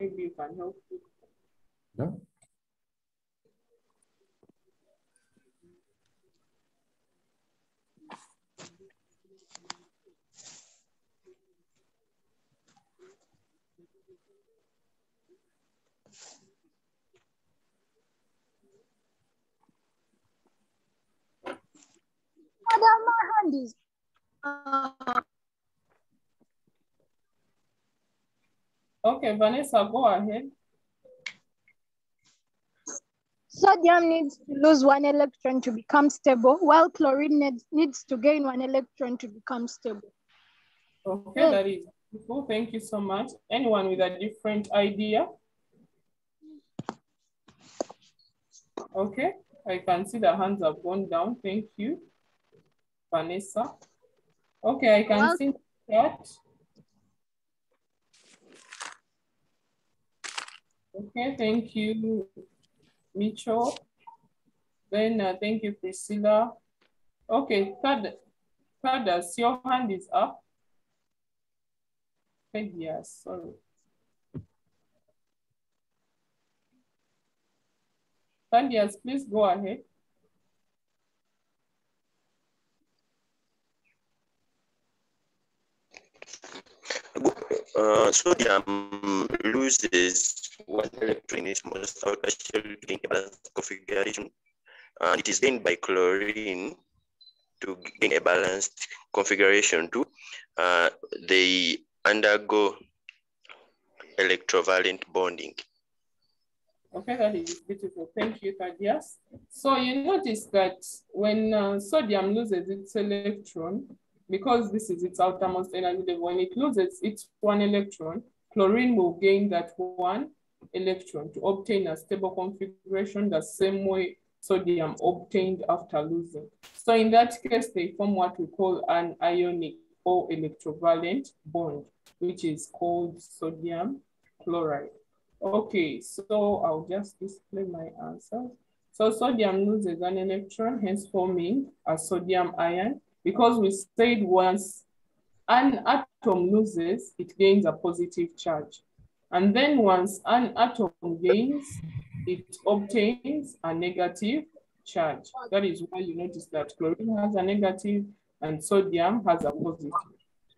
maybe you can help me. No? Okay, Vanessa, go ahead. Sodium needs to lose 1 electron to become stable, while chlorine needs to gain 1 electron to become stable. Okay, that is beautiful. Thank you so much. Anyone with a different idea? Okay, I can see the hands have gone down. Thank you, Vanessa. Okay, I can see that. Okay, thank you, Mitchell. Then thank you, Priscilla. Okay, Thaddeus, your hand is up. Yes, sorry. Thaddeus, please go ahead. Sodium loses 1 electron in its most partial balanced configuration, and it is gained by chlorine to gain a balanced configuration too. They undergo electrovalent bonding. Okay, that is beautiful. Thank you, Thaddeus. So you notice that when sodium loses its electron, because this is its outermost energy level, when it loses its 1 electron, chlorine will gain that 1 electron to obtain a stable configuration the same way sodium obtained after losing. So in that case, they form what we call an ionic or electrovalent bond, which is called sodium chloride. Okay, so I'll just display my answer. So sodium loses an electron, hence forming a sodium ion, because we said once an atom loses, it gains a positive charge. And then once an atom gains, it obtains a negative charge. That is why you notice that chlorine has a negative and sodium has a positive.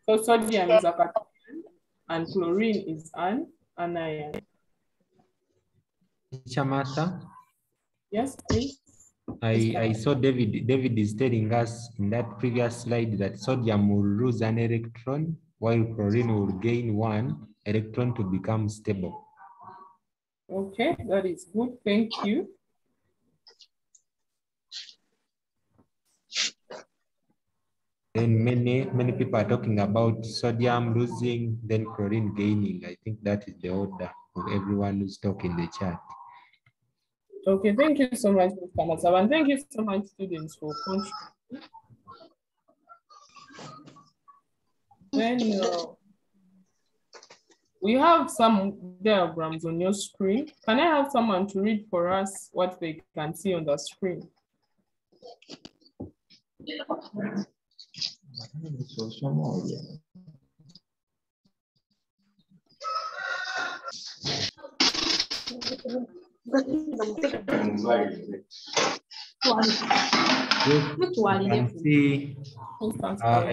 So sodium is a cation and chlorine is an anion. Martha? Yes, please. I saw David is telling us in that previous slide that sodium will lose an electron while chlorine will gain 1 electron to become stable. Okay, that is good. Thank you. Then many people are talking about sodium losing, then chlorine gaining. I think that is the order of everyone who's talking in the chat. Okay, thank you so much, Mr. Masawa, and thank you so much, students, for contributing. Then we have some diagrams on your screen. Can I have someone to read for us what they can see on the screen? I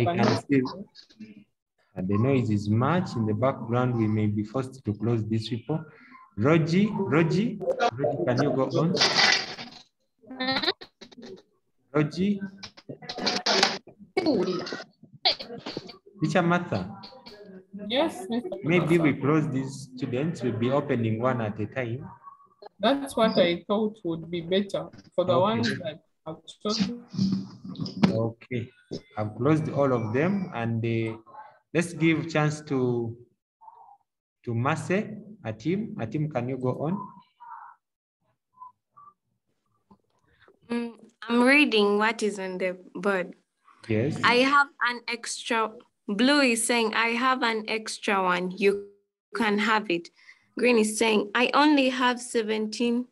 can see the noise is much in the background. We may be forced to close this report. Rogie, can you go on? Rogie? Teacher Martha? Yes, Mr. Maybe we close these students. We'll be opening one at a time. That's what I thought would be better for the ones that I've chosen. Okay, I've closed all of them, and let's give chance to Mase, Atim. Atim, can you go on? I'm reading what is on the board. Yes. I have an extra. Blue is saying, I have an extra one. You can have it. Green is saying, I only have 17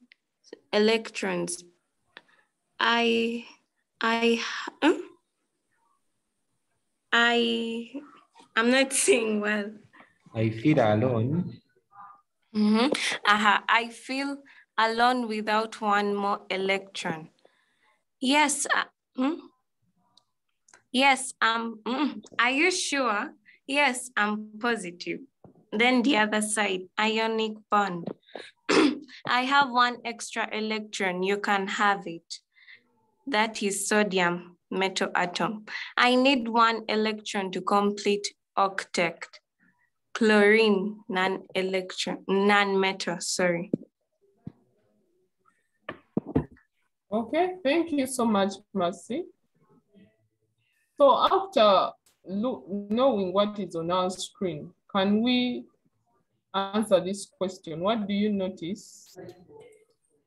electrons. I'm not saying well. I feel alone. I feel alone without one more electron. Yes. Yes, are you sure? Yes, I'm positive. Then the other side, ionic bond. I have one extra electron, you can have it. That is sodium metal atom. I need one electron to complete octet. Chlorine, non-metal, sorry. Okay, thank you so much, Mercy. So after knowing what is on our screen, can we answer this question? What do you notice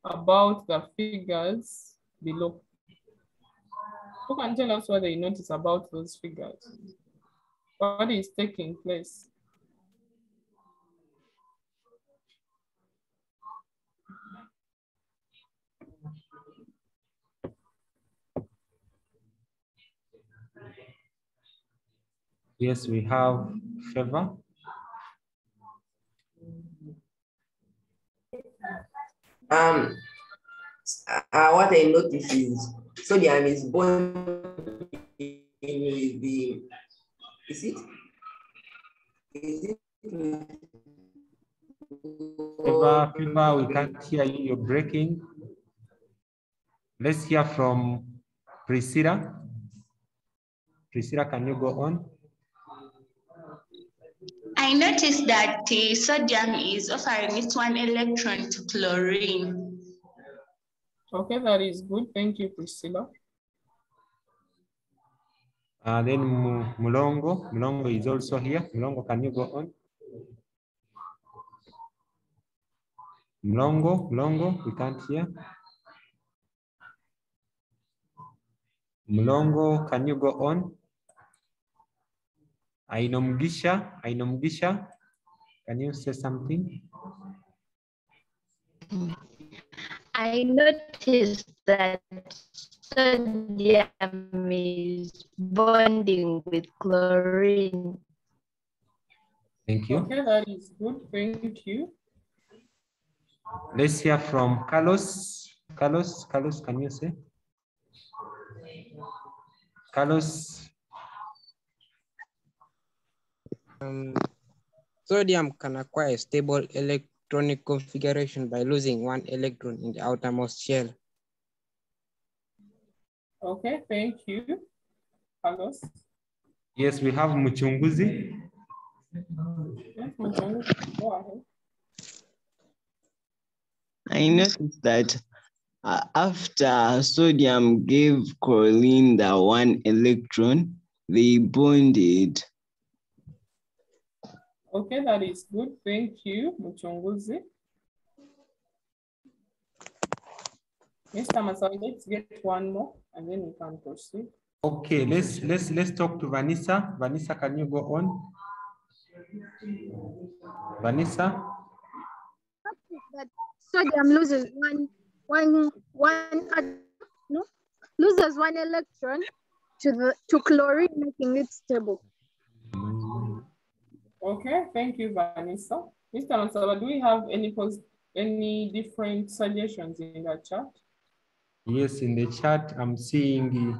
about the figures below? Who can tell us what they notice about those figures? What is taking place? Yes, we have favor. What I notice is sodium is bonding with the, is it? Favor, we can't hear you, you're breaking. Let's hear from Priscilla. Priscilla, can you go on? I noticed that sodium is offering its one electron to chlorine. Okay, that is good. Thank you, Priscilla. Then Mulongo is also here. Mulongo, can you go on? Mulongo, we can't hear. Mulongo, can you go on? Ainomgisha, can you say something? I noticed that sodium is bonding with chlorine. Thank you. Okay, that is good. Thank you. Let's hear from Carlos. Carlos, can you say? Carlos. Sodium can acquire stable electronic configuration by losing one electron in the outermost shell. Okay, thank you, Carlos. Yes, we have Muchunguzi. Yes, Muchunguzi, go ahead. I noticed that after sodium gave chlorine the one electron, they bonded. Okay, that is good. Thank you, Muchunguzi. Mr. Masai, let's get one more and then we can proceed. Okay, let's talk to Vanessa. Vanessa, can you go on? Vanessa? That sodium loses loses one electron to chlorine, making it stable. Okay, thank you, Vanessa. Mr. Mansaba, do we have any different suggestions in the chat? Yes, in the chat, I'm seeing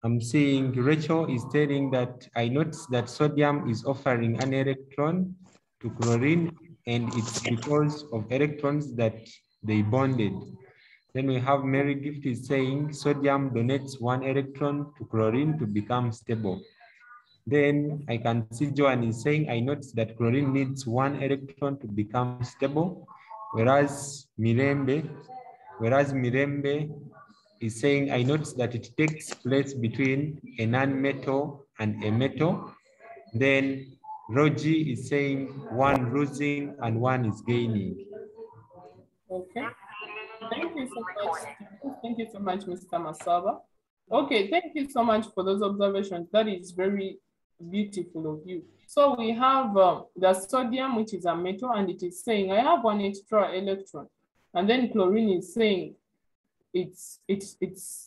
Rachel is telling that I noticed that sodium is offering an electron to chlorine, and it's because of electrons that they bonded. Then we have Mary Gift is saying sodium donates one electron to chlorine to become stable. Then I can see Joan is saying, I noticed that chlorine needs one electron to become stable, whereas Mirembe is saying, I noticed that it takes place between a non-metal and a metal. Then Roji is saying one losing and one is gaining. Okay. Thank you so much. Thank you so much, Mr. Masaba. Okay, thank you so much for those observations. That is very beautiful of you. So we have the sodium, which is a metal, and it is saying, I have one extra electron. And then chlorine is saying it's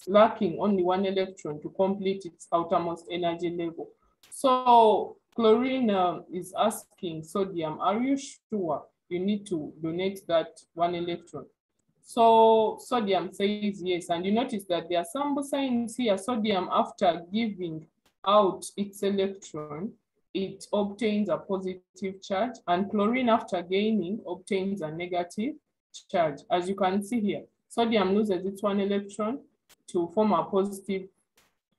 lacking only one electron to complete its outermost energy level. So chlorine is asking sodium, are you sure you need to donate that 1 electron? So sodium says yes, and you notice that there are some signs here. Sodium, after giving out its electron, it obtains a positive charge, and chlorine, after gaining, obtains a negative charge. As you can see here, sodium loses its 1 electron to form a positive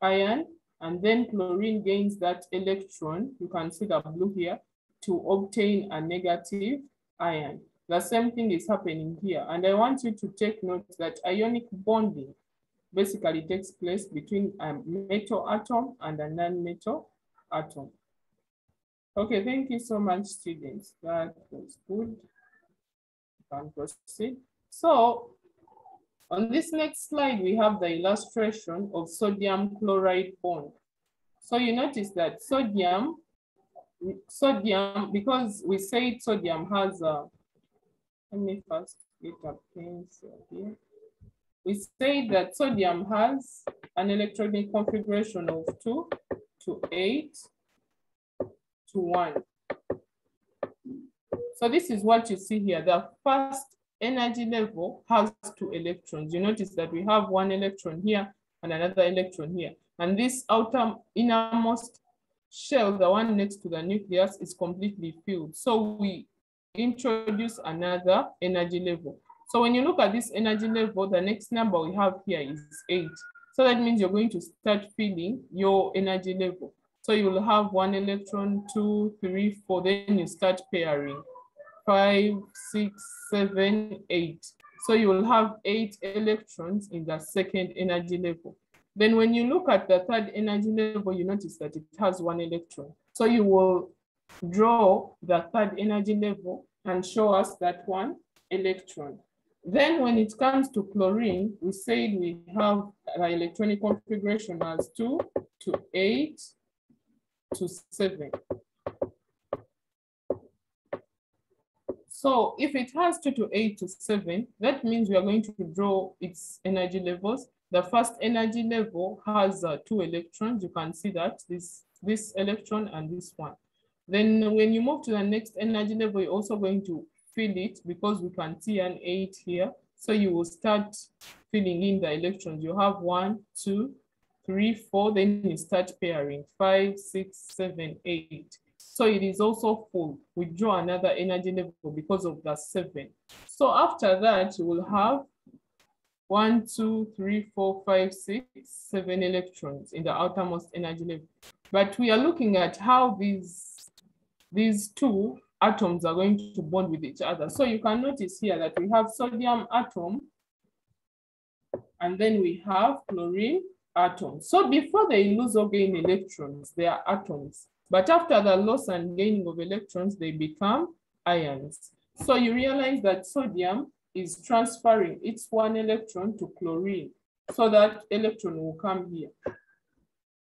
ion, and then chlorine gains that electron, you can see the blue here, to obtain a negative ion. The same thing is happening here. And I want you to take note that ionic bonding basically takes place between a metal atom and a non-metal atom. Okay, thank you so much, students. That was good. You can proceed. So on this next slide, we have the illustration of sodium chloride bond. So you notice that sodium, because we said sodium has a, let me first get a pencil here. We say that sodium has an electronic configuration of 2 to 8 to 1. So this is what you see here. The first energy level has 2 electrons. You notice that we have 1 electron here and another electron here. And this outer innermost shell, the one next to the nucleus, is completely filled. So we introduce another energy level. So when you look at this energy level, the next number we have here is 8. So that means you're going to start filling your energy level. So you will have 1 electron, 2, 3, 4, then you start pairing. 5, 6, 7, 8. So you will have 8 electrons in the second energy level. Then when you look at the third energy level, you notice that it has 1 electron. So you will draw the third energy level and show us that 1 electron. Then when it comes to chlorine, we said we have the electronic configuration as 2 to 8 to 7. So if it has 2 to 8 to 7, that means we are going to draw its energy levels. The first energy level has 2 electrons. You can see that this electron and this one. Then when you move to the next energy level, you're also going to fill it because we can see an 8 here. So you will start filling in the electrons. You have 1, 2, 3, 4, then you start pairing 5, 6, 7, 8. So it is also full. We draw another energy level because of the 7. So after that, you will have 1, 2, 3, 4, 5, 6, 7 electrons in the outermost energy level. But we are looking at how these 2 atoms are going to bond with each other. So you can notice here that we have sodium atom, and then we have chlorine atom. So before they lose or gain electrons, they are atoms. But after the loss and gaining of electrons, they become ions. So you realize that sodium is transferring its 1 electron to chlorine. So that electron will come here.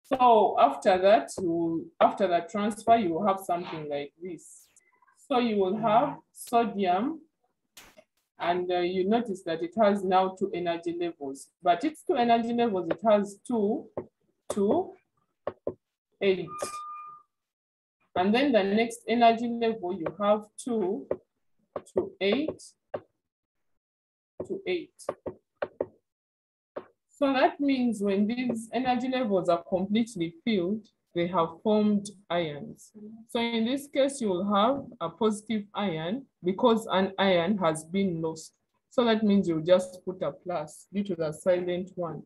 So after that, after that transfer, you will have something like this. So you will have sodium, and you notice that it has now 2 energy levels. But its 2 energy levels, it has 2 to 8. And then the next energy level, you have 2 to 8 to 8. So that means when these energy levels are completely filled, they have formed ions. So in this case, you will have a positive ion because an ion has been lost. So that means you just put a plus due to the silent one.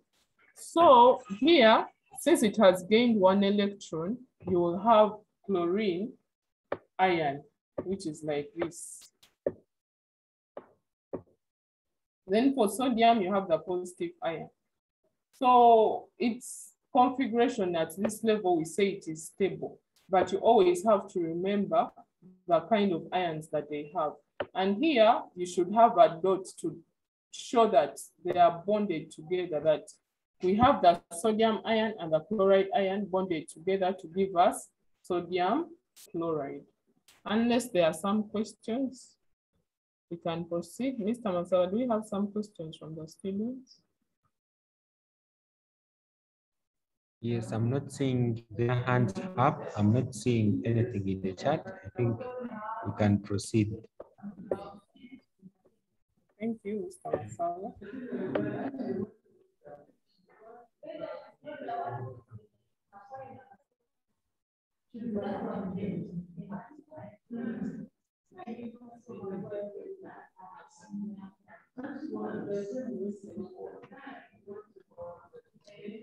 So here, since it has gained 1 electron, you will have chlorine ion, which is like this. Then for sodium, you have the positive ion. So its configuration at this level, we say it is stable, but you always have to remember the kind of ions that they have. And here, you should have a dot to show that they are bonded together, that we have the sodium ion and the chloride ion bonded together to give us sodium chloride. Unless there are some questions, we can proceed. Mr. Masawa, do we have some questions from the students? Yes, I'm not seeing their hands up. I'm not seeing anything in the chat. I think we can proceed. Thank you, Mr. Masala.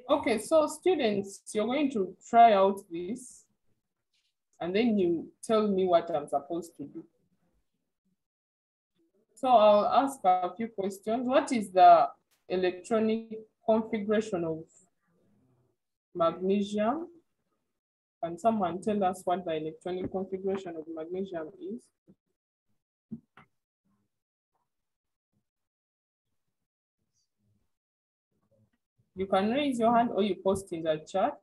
Okay, so students, you're going to try out this, and then you tell me what I'm supposed to do. So I'll ask a few questions. What is the electronic configuration of magnesium? Can someone tell us what the electronic configuration of magnesium is? You can raise your hand or you post in the chat.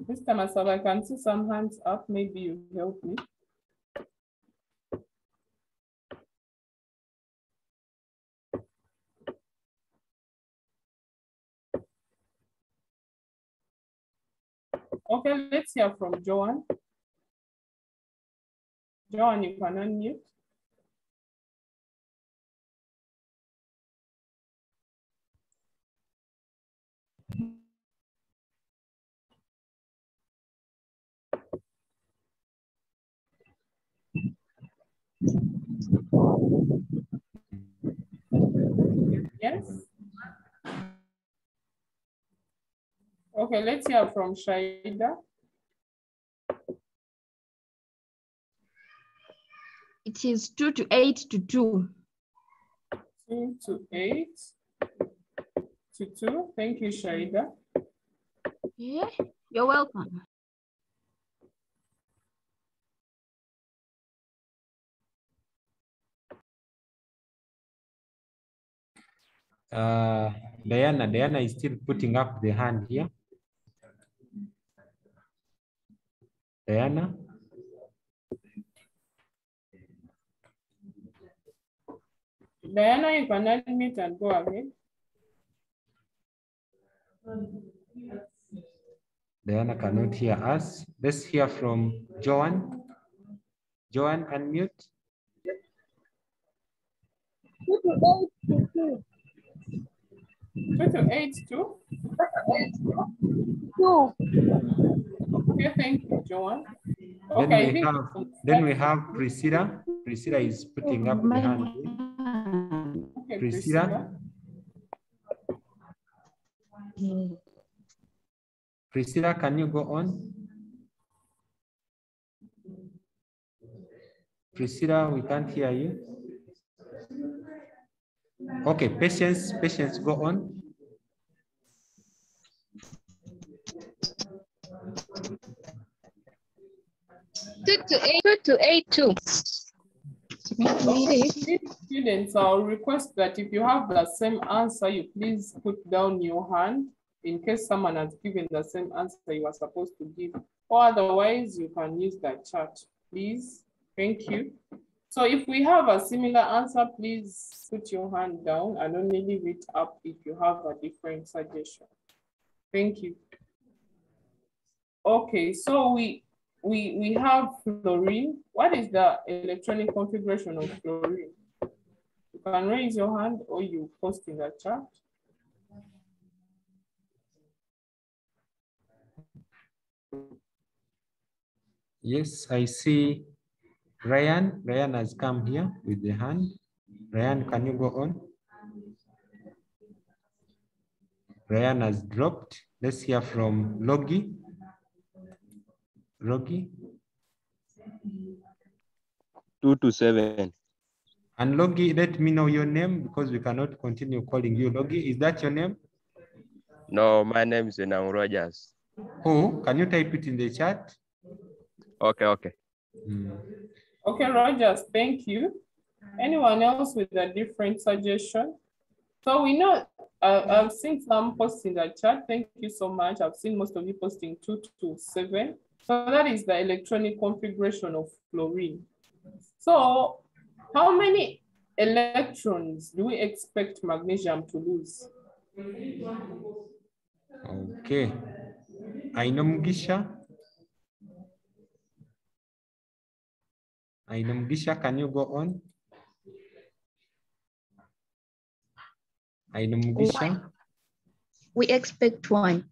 Mr. Masaba, I can see some hands up. Maybe you help me. Okay, let's hear from Joan. Joan, you can unmute. Yes. Okay, let's hear from Shaida. It is 2 to 8 to 2. 2 to 8 to 2. Thank you, Shaida. Yeah, you're welcome. Diana is still putting up the hand here. Diana? Diana, you can unmute and go ahead. Diana cannot hear us. Let's hear from Joan. Joan, unmute. 2 to 8 to 2. 2 to 8 to 2. Okay, thank you, Joan. Okay, then we have Priscilla. Priscilla is putting up the hand. Okay, Priscilla. Priscilla, can you go on? Priscilla, we can't hear you. Okay, Patience, go on. Two to eight too. Okay, students, I'll request that if you have the same answer, you please put down your hand in case someone has given the same answer you are supposed to give, or otherwise you can use the chat, please. Thank you. So if we have a similar answer, please put your hand down and only leave it up if you have a different suggestion. Thank you. Okay, so we have fluorine. What is the electronic configuration of fluorine? You can raise your hand or you post in the chat. Yes, I see Ryan. Ryan has come here with the hand. Ryan, can you go on? Ryan has dropped. Let's hear from Logi. Logi. 2 to 7. And Logi, let me know your name because we cannot continue calling you Logi. Is that your name? No, my name is Enang Rogers. Oh, can you type it in the chat? Okay. Okay, Rogers, thank you. Anyone else with a different suggestion? So we know, I've seen some posts in the chat. Thank you so much. I've seen most of you posting 2 to 7. So that is the electronic configuration of fluorine. So how many electrons do we expect magnesium to lose? Okay. Ainomgisha. Ainomgisha, can you go on? Ainomgisha. We expect 1.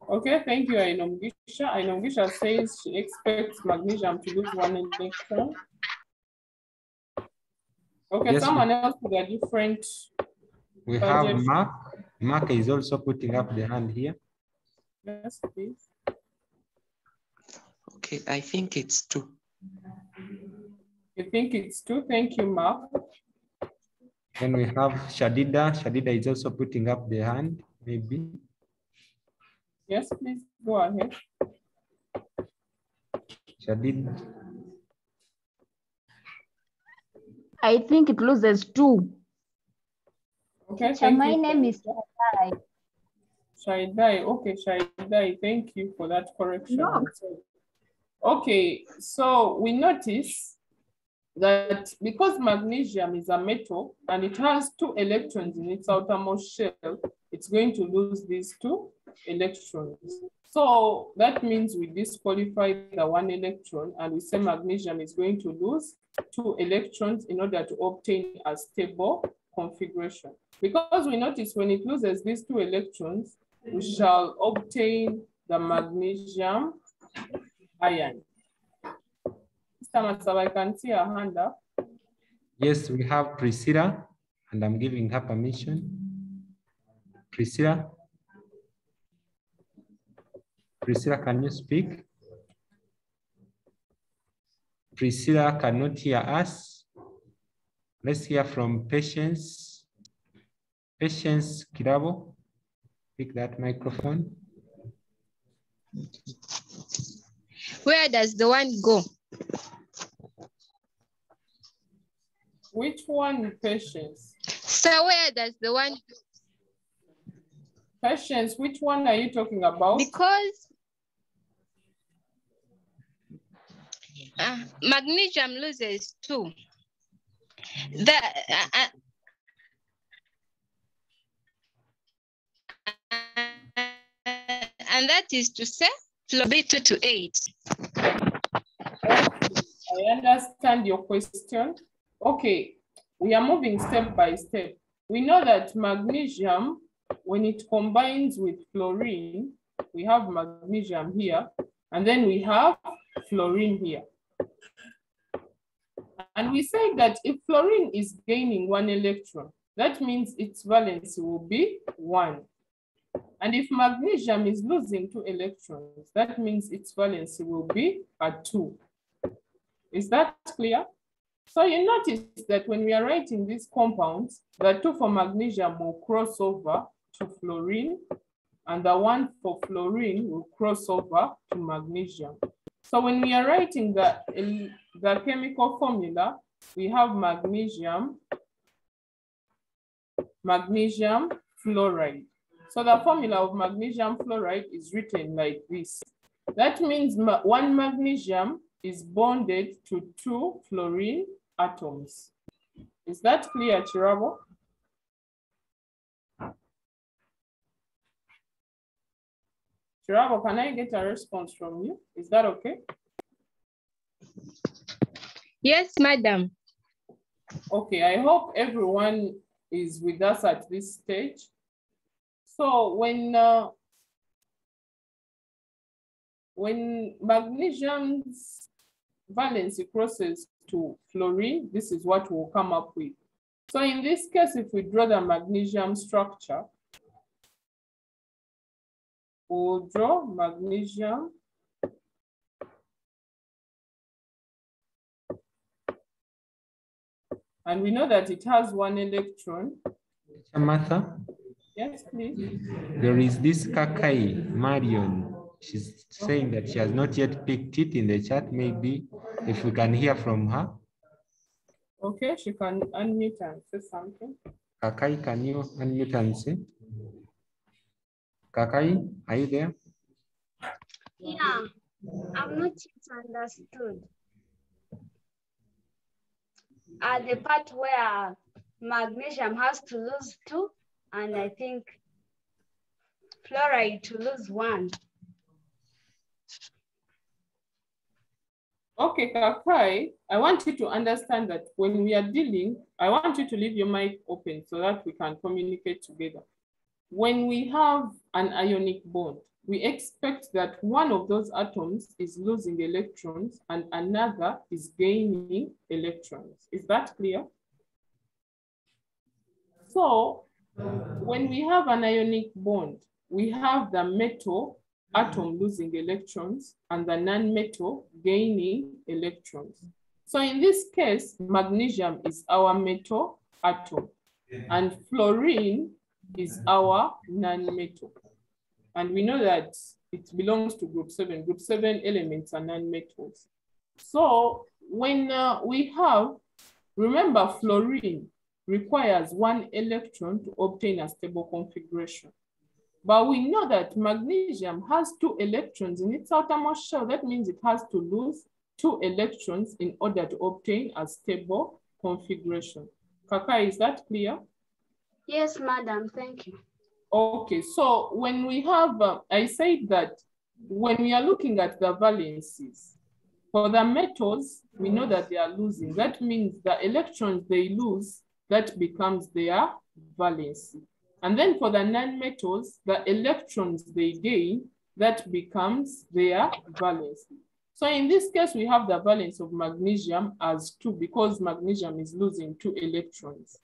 Okay, thank you, Ainomgisha. Ainomgisha says she expects magnesium to lose 1 electron. Okay, Yes, someone else with a different. We have budget. Mark. Mark is also putting up the hand here. Yes, please. Okay, I think it's 2. You think it's 2? Thank you, Mark. Then we have Shadida. Shadida is also putting up the hand, maybe. Yes, please go ahead. Shadid. I think it loses 2. Okay, Teacher, thank my you. name is Shaddai. Shaddai. Okay, Shaddai, thank you for that correction. No. Okay, so we notice that because magnesium is a metal and it has 2 electrons in its outermost shell, it's going to lose these 2 electrons. So that means we disqualify the 1 electron and we say magnesium is going to lose 2 electrons in order to obtain a stable configuration. Because we notice when it loses these 2 electrons, we shall obtain the magnesium ion. Mr. Matsaba, I can see a hand up. Yes, we have Priscilla, and I'm giving her permission. Priscilla. Priscilla, can you speak? Priscilla cannot hear us. Let's hear from Patience. Patience Kirabo, pick that microphone. Where does the 1 go? Which one, Patience? So where does the 1 go? Patience, which one are you talking about? Because magnesium loses 2. And that is to say, flow be 2 to 8. I understand your question. Okay, we are moving step by step. We know that magnesium, when it combines with fluorine, we have magnesium here, and then we have fluorine here. And we say that if fluorine is gaining 1 electron, that means its valence will be 1. And if magnesium is losing 2 electrons, that means its valence will be a 2. Is that clear? So you notice that when we are writing these compounds, the 2 for magnesium will cross over to fluorine, and the 1 for fluorine will cross over to magnesium. So when we are writing the chemical formula, we have magnesium fluoride. So the formula of magnesium fluoride is written like this. That means 1 magnesium is bonded to 2 fluorine atoms. Is that clear, Chirabo? Chirabo, can I get a response from you? Is that okay? Yes, madam. Okay, I hope everyone is with us at this stage. So when magnesium's valence crosses to fluorine, this is what we'll come up with. So in this case, if we draw the magnesium structure, we'll draw magnesium. And we know that it has 1 electron. Martha? Yes, please. There is this Kakai, Marion. She's saying that she has not yet picked it in the chat. Maybe if we can hear from her. Okay, she can unmute and say something. Kakai, can you unmute and say? Kakai, are you there? Yeah, I'm not yet understood. The part where magnesium has to lose 2, and I think fluoride to lose 1. Okay, Kakai, I want you to understand that when we are dealing, I want you to leave your mic open so that we can communicate together. When we have an ionic bond, we expect that one of those atoms is losing electrons and another is gaining electrons. Is that clear? So when we have an ionic bond, we have the metal atom losing electrons and the non-metal gaining electrons. So in this case, magnesium is our metal atom and fluorine is our non-metal. And we know that it belongs to group 7. Group 7 elements are non-metals. So when we have, remember, fluorine requires 1 electron to obtain a stable configuration. But we know that magnesium has 2 electrons in its outermost shell. That means it has to lose 2 electrons in order to obtain a stable configuration. Kakai, is that clear? Yes, madam, thank you. Okay, so when we have, I said that when we are looking at the valencies, for the metals, we know that they are losing. That means the electrons they lose, that becomes their valency. And then for the non-metals, the electrons they gain, that becomes their valency. So in this case, we have the valence of magnesium as 2 because magnesium is losing 2 electrons.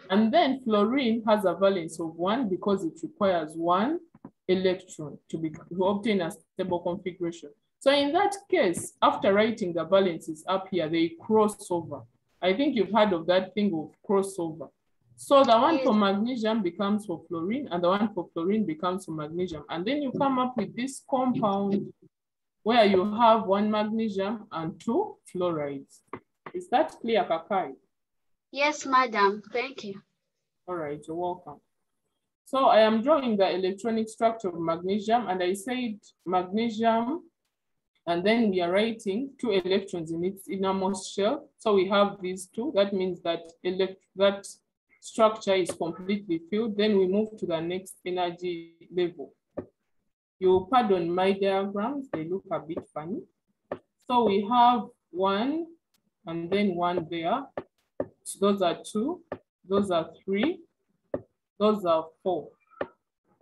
And then fluorine has a valence of 1 because it requires 1 electron to obtain a stable configuration. So in that case, after writing the valences up here, they cross over. I think you've heard of that thing of crossover. So the one for magnesium becomes for fluorine and the one for fluorine becomes for magnesium. And then you come up with this compound where you have 1 magnesium and 2 fluorides. Is that clear, Kakai? Yes, madam, thank you. All right, you're welcome. So I am drawing the electronic structure of magnesium, and I said magnesium, and then we are writing 2 electrons in its innermost shell. So we have these 2. That means that that structure is completely filled. Then we move to the next energy level. You pardon my diagrams, they look a bit funny. So we have 1 and then 1 there. So those are 2, those are 3, those are 4.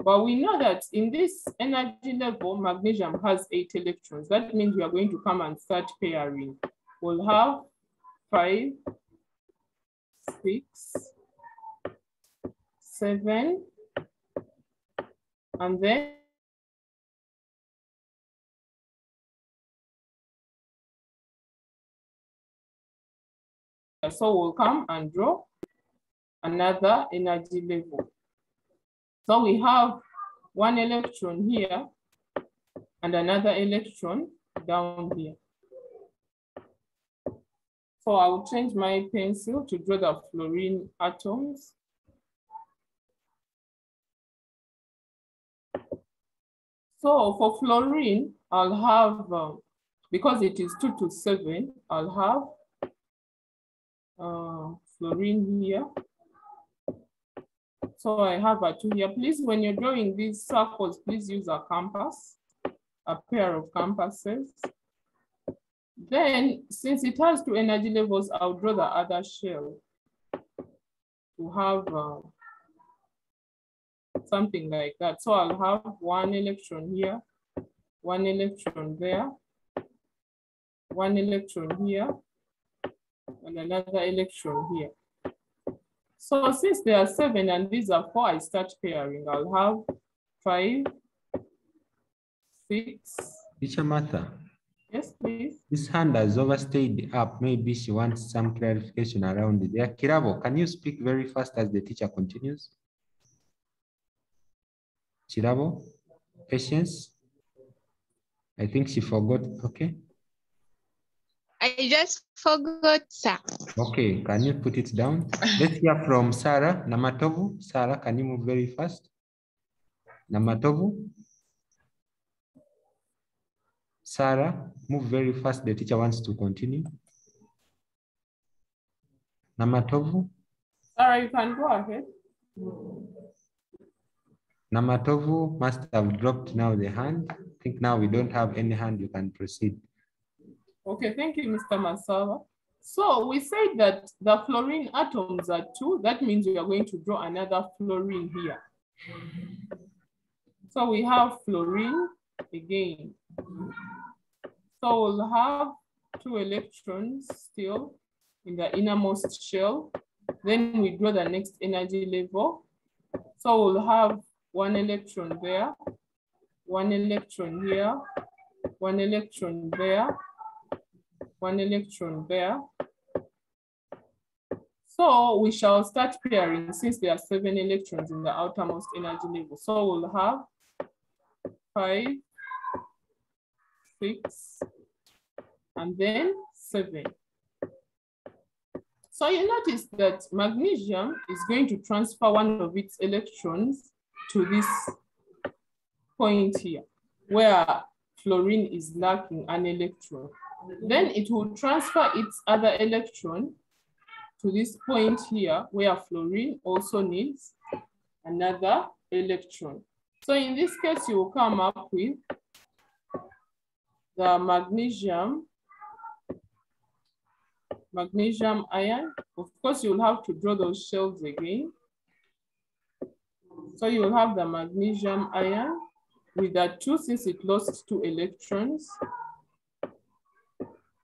But we know that in this energy level, magnesium has 8 electrons. That means we are going to come and start pairing. We'll have 5, 6, 7, and then so we'll come and draw another energy level. So we have 1 electron here and another electron down here. So I will change my pencil to draw the fluorine atoms. So for fluorine, I'll have, because it is 2 to 7, I'll have fluorine here. So I have a 2 here. Please, when you're drawing these circles, please use a compass, a pair of compasses. Then, since it has 2 energy levels, I'll draw the other shell to have something like that. So I'll have 1 electron here, 1 electron there, 1 electron here, and another electron here. So since there are 7 and these are 4, I start pairing. I'll have 5, 6. Teacher Martha. Yes, please. This hand has overstayed up. Maybe she wants some clarification around it. Yeah, Kirabo, can you speak very fast as the teacher continues? Kirabo, Patience. I think she forgot. Okay. I just forgot, sir. Okay, can you put it down? Let's hear from Sarah Namatovu. Sarah, can you move very fast? Namatovu. Sarah, move very fast. The teacher wants to continue. Namatovu. Sarah, you can go ahead. Namatovu must have dropped now the hand. I think now we don't have any hand. You can proceed. Okay, thank you, Mr. Masala. So we said that the fluorine atoms are 2. That means we are going to draw another fluorine here. So we have fluorine again. So we'll have 2 electrons still in the innermost shell. Then we draw the next energy level. So we'll have 1 electron there, 1 electron here, 1 electron there, 1 electron there. So we shall start pairing since there are 7 electrons in the outermost energy level. So we'll have 5, 6, and then 7. So you notice that magnesium is going to transfer 1 of its electrons to this point here, where fluorine is lacking an electron. Then it will transfer its other electron to this point here, where fluorine also needs another electron. So in this case, you will come up with the magnesium ion. Of course, you'll have to draw those shells again. So you'll have the magnesium ion with that 2 since it lost 2 electrons.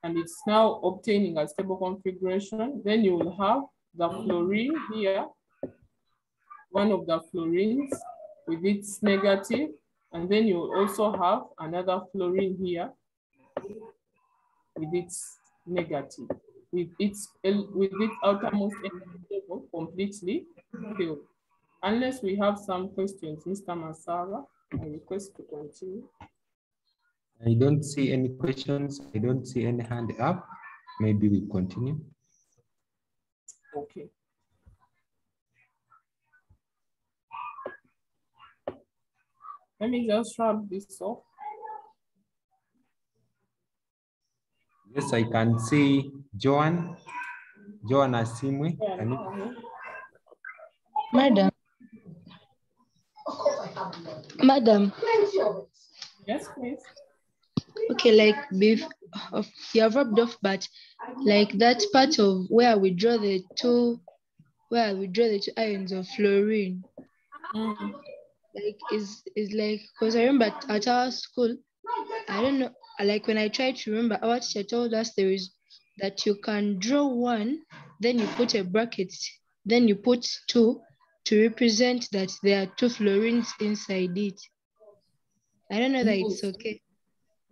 And it's now obtaining a stable configuration. Then you will have the fluorine here, 1 of the fluorines with its negative. And then you will also have another fluorine here with its negative, with its outermost level completely filled. Unless we have some questions, Mr. Masala, I request to continue. I don't see any questions. I don't see any hand up. Maybe we continue. Okay. Let me just wrap this off. Yes, I can see Joan. Joan Asimwe. Madam. Yes, please. Okay, like you have rubbed off, but like that part of where we draw the two ions of fluorine, like is like, because I remember at our school, I don't know, like when I tried to remember, our teacher told us there is that you can draw 1, then you put a bracket, then you put 2 to represent that there are 2 fluorines inside it. I don't know that it's okay.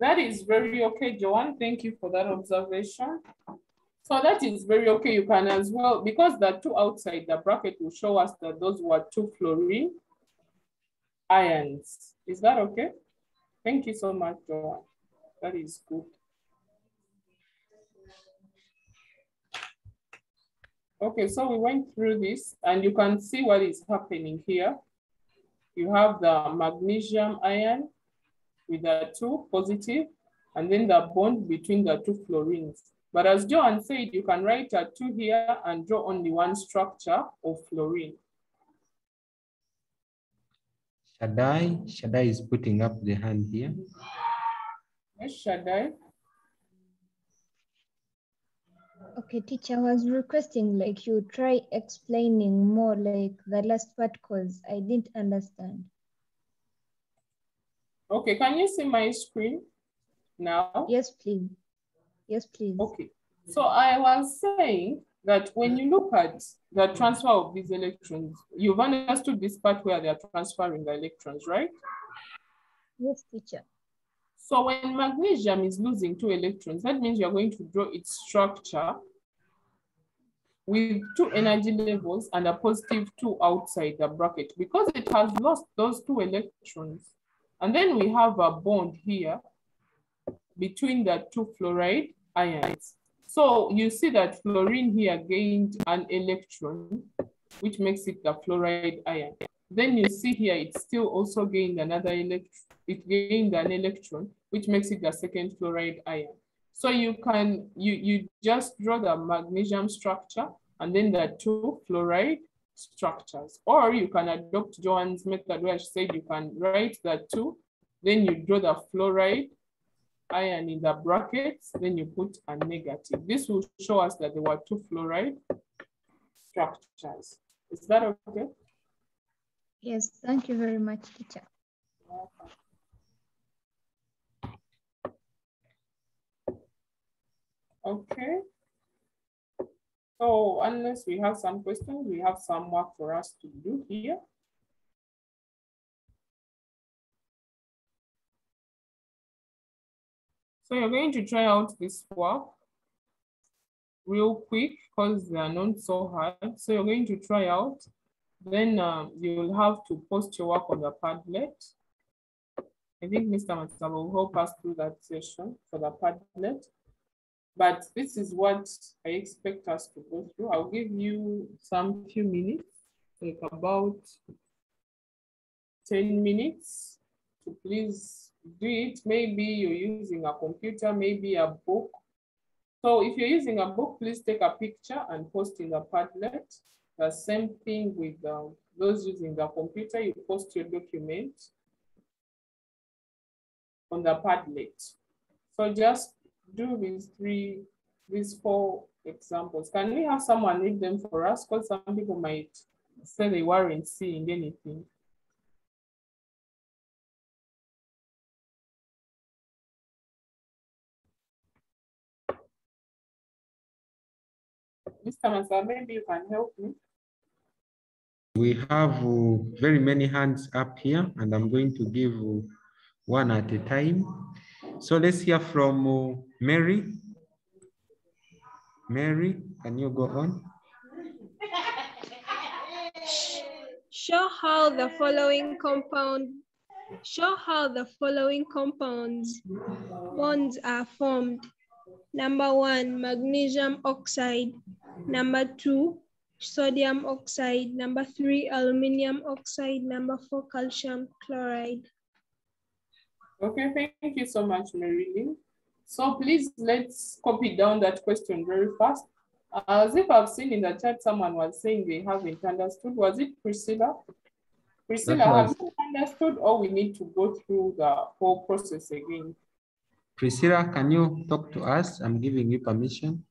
That is very okay, Joanne. Thank you for that observation. So that is very okay. You can as well, because the 2 outside the bracket will show us that those were 2 fluorine ions. Is that okay? Thank you so much, Joanne. That is good. Okay, so we went through this and you can see what is happening here. You have the magnesium ion with the 2 positive, and then the bond between the 2 fluorines. But as Joanne said, you can write a 2 here and draw only 1 structure of fluorine. Shaddai is putting up the hand here. Yes, Shaddai. Okay, teacher, I was requesting like you try explaining more like the last part because I didn't understand. Okay, can you see my screen now? Yes, please. Yes, please. Okay, so I was saying that when you look at the transfer of these electrons, you've understood this part where they are transferring the electrons, right? Yes, teacher. So when magnesium is losing 2 electrons, that means you're going to draw its structure with 2 energy levels and a positive 2 outside the bracket because it has lost those 2 electrons. And then we have a bond here between the 2 fluoride ions. So you see that fluorine here gained an electron, which makes it the fluoride ion. Then you see here, it still also gained another electron. It gained an electron, which makes it the second fluoride ion. So you can, you just draw the magnesium structure and then the two fluoride structures. Or you can adopt Joanne's method where she said you can write the two, then you draw the fluoride ion in the brackets, then you put a negative. This will show us that there were two fluoride structures. Is that okay? Yes, thank you very much, teacher. Okay. So unless we have some questions, we have some work for us to do here. So you're going to try out this work real quick because they are not so hard. So you're going to try out, then you will have to post your work on the Padlet. I think Mr. Mataba will help us through that session for the Padlet. But this is what I expect us to go through. I'll give you some few minutes, like about 10 minutes to please do it. Maybe you're using a computer, maybe a book. So if you're using a book, please take a picture and post in the Padlet. The same thing with those using the computer, you post your document on the Padlet. So just do these four examples. Can we have someone read them for us? Because some people might say they weren't seeing anything. Mr. Masa, maybe you can help me. We have very many hands up here, and I'm going to give one at a time. So let's hear from Mary. Mary, can you go on? Show how the following compounds bonds are formed. Number 1, magnesium oxide. Number 2, sodium oxide. Number 3, aluminum oxide. Number 4, calcium chloride. Okay, thank you so much, Marilyn. So please, let's copy down that question very fast. As if I've seen in the chat, someone was saying they haven't understood. Was it Priscilla? Priscilla, have you understood, or we need to go through the whole process again? Priscilla, can you talk to us? I'm giving you permission.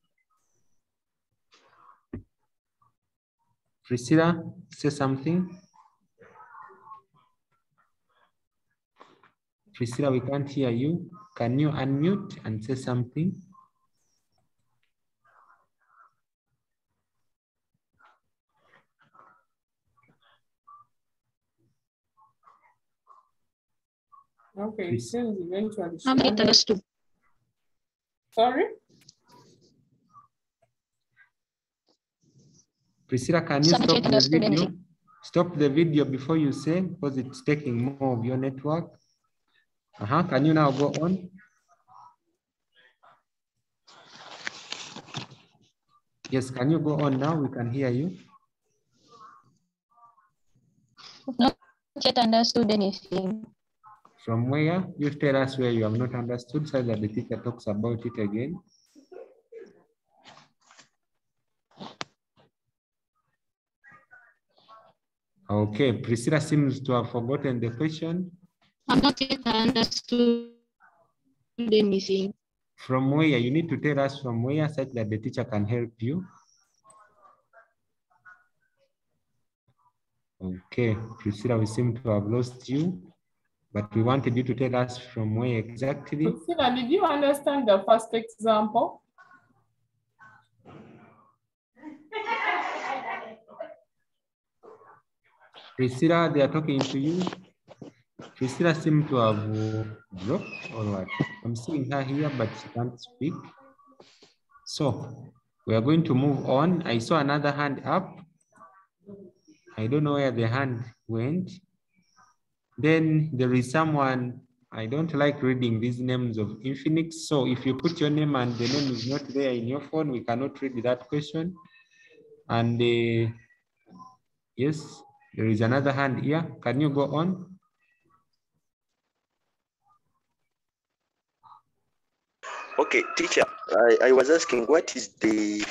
Priscilla, say something. Priscilla, we can't hear you. Can you unmute and say something? Okay, it seems eventually. I'm not understood. Sorry? Priscilla, can you stop the video? Stop the video before you say, because it's taking more of your network. Can you now go on? Yes, can you go on now? We can hear you. Not yet understood anything. From where? You tell us where you have not understood so that the teacher talks about it again. Okay, Priscilla seems to have forgotten the question. I'm not yet understood anything. From where? You need to tell us from where such that the teacher can help you. Okay, Priscilla, we seem to have lost you, but we wanted you to tell us from where exactly. Priscilla, did you understand the first example? Priscilla, they are talking to you. Priscilla seems to have dropped or what? I'm seeing her here, but she can't speak. So we are going to move on. I saw another hand up. I don't know where the hand went. Then there is someone I don't like reading these names of infinites. So if you put your name and the name is not there in your phone, we cannot read that question. And yes, there is another hand here. Can you go on? Okay, teacher, I was asking what is the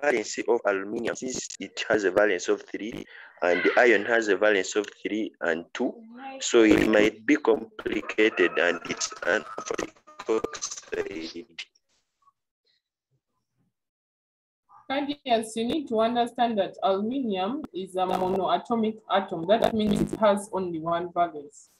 valency of aluminium, since it has a valence of 3 and the iron has a valence of 3 and 2, so it might be complicated and it's an oxide. And yes, you need to understand that aluminium is a monoatomic atom. That means it has only one valence.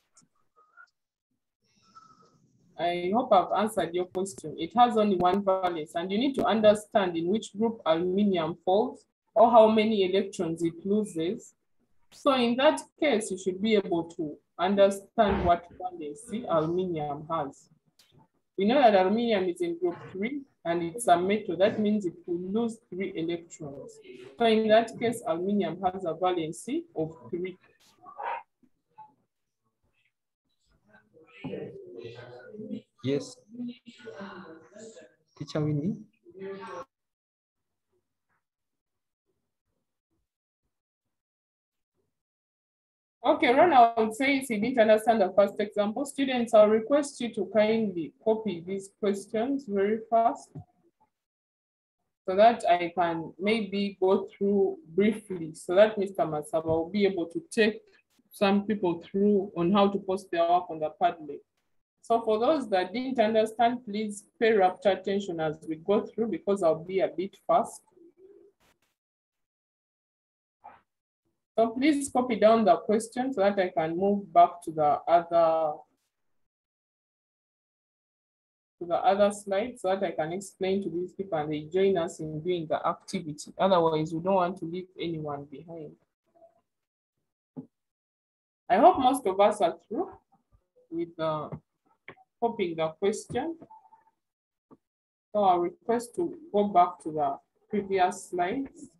I hope I've answered your question. It has only one valence, and you need to understand in which group aluminium falls or how many electrons it loses. So in that case, you should be able to understand what valency aluminium has. We know that aluminium is in group 3 and it's a metal. That means it will lose 3 electrons. So in that case, aluminium has a valency of 3. Yes. Teacher Winnie? Okay, Ronald says he didn't understand the first example. Students, I'll request you to kindly copy these questions very fast so that I can maybe go through briefly so that Mr. Masaba will be able to take some people through on how to post their work on the Padlet. So for those that didn't understand, please pay rapt attention as we go through because I'll be a bit fast. So please copy down the question so that I can move back to the other slide so that I can explain to these people and they join us in doing the activity. Otherwise, we don't want to leave anyone behind. I hope most of us are through with copying the question. So I'll request to go back to the previous slides.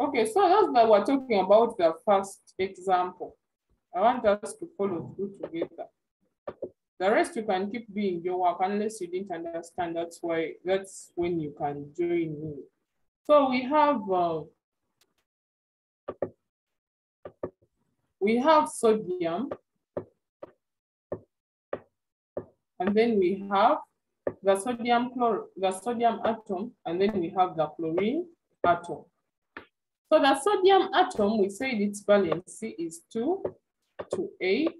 Okay, so those that we're talking about the first example. I want us to follow through together. The rest you can keep doing your work unless you didn't understand. That's when you can join me. So we have sodium, and then we have the sodium atom, and then we have the chlorine atom. So the sodium atom, we said its valency is 2 to 8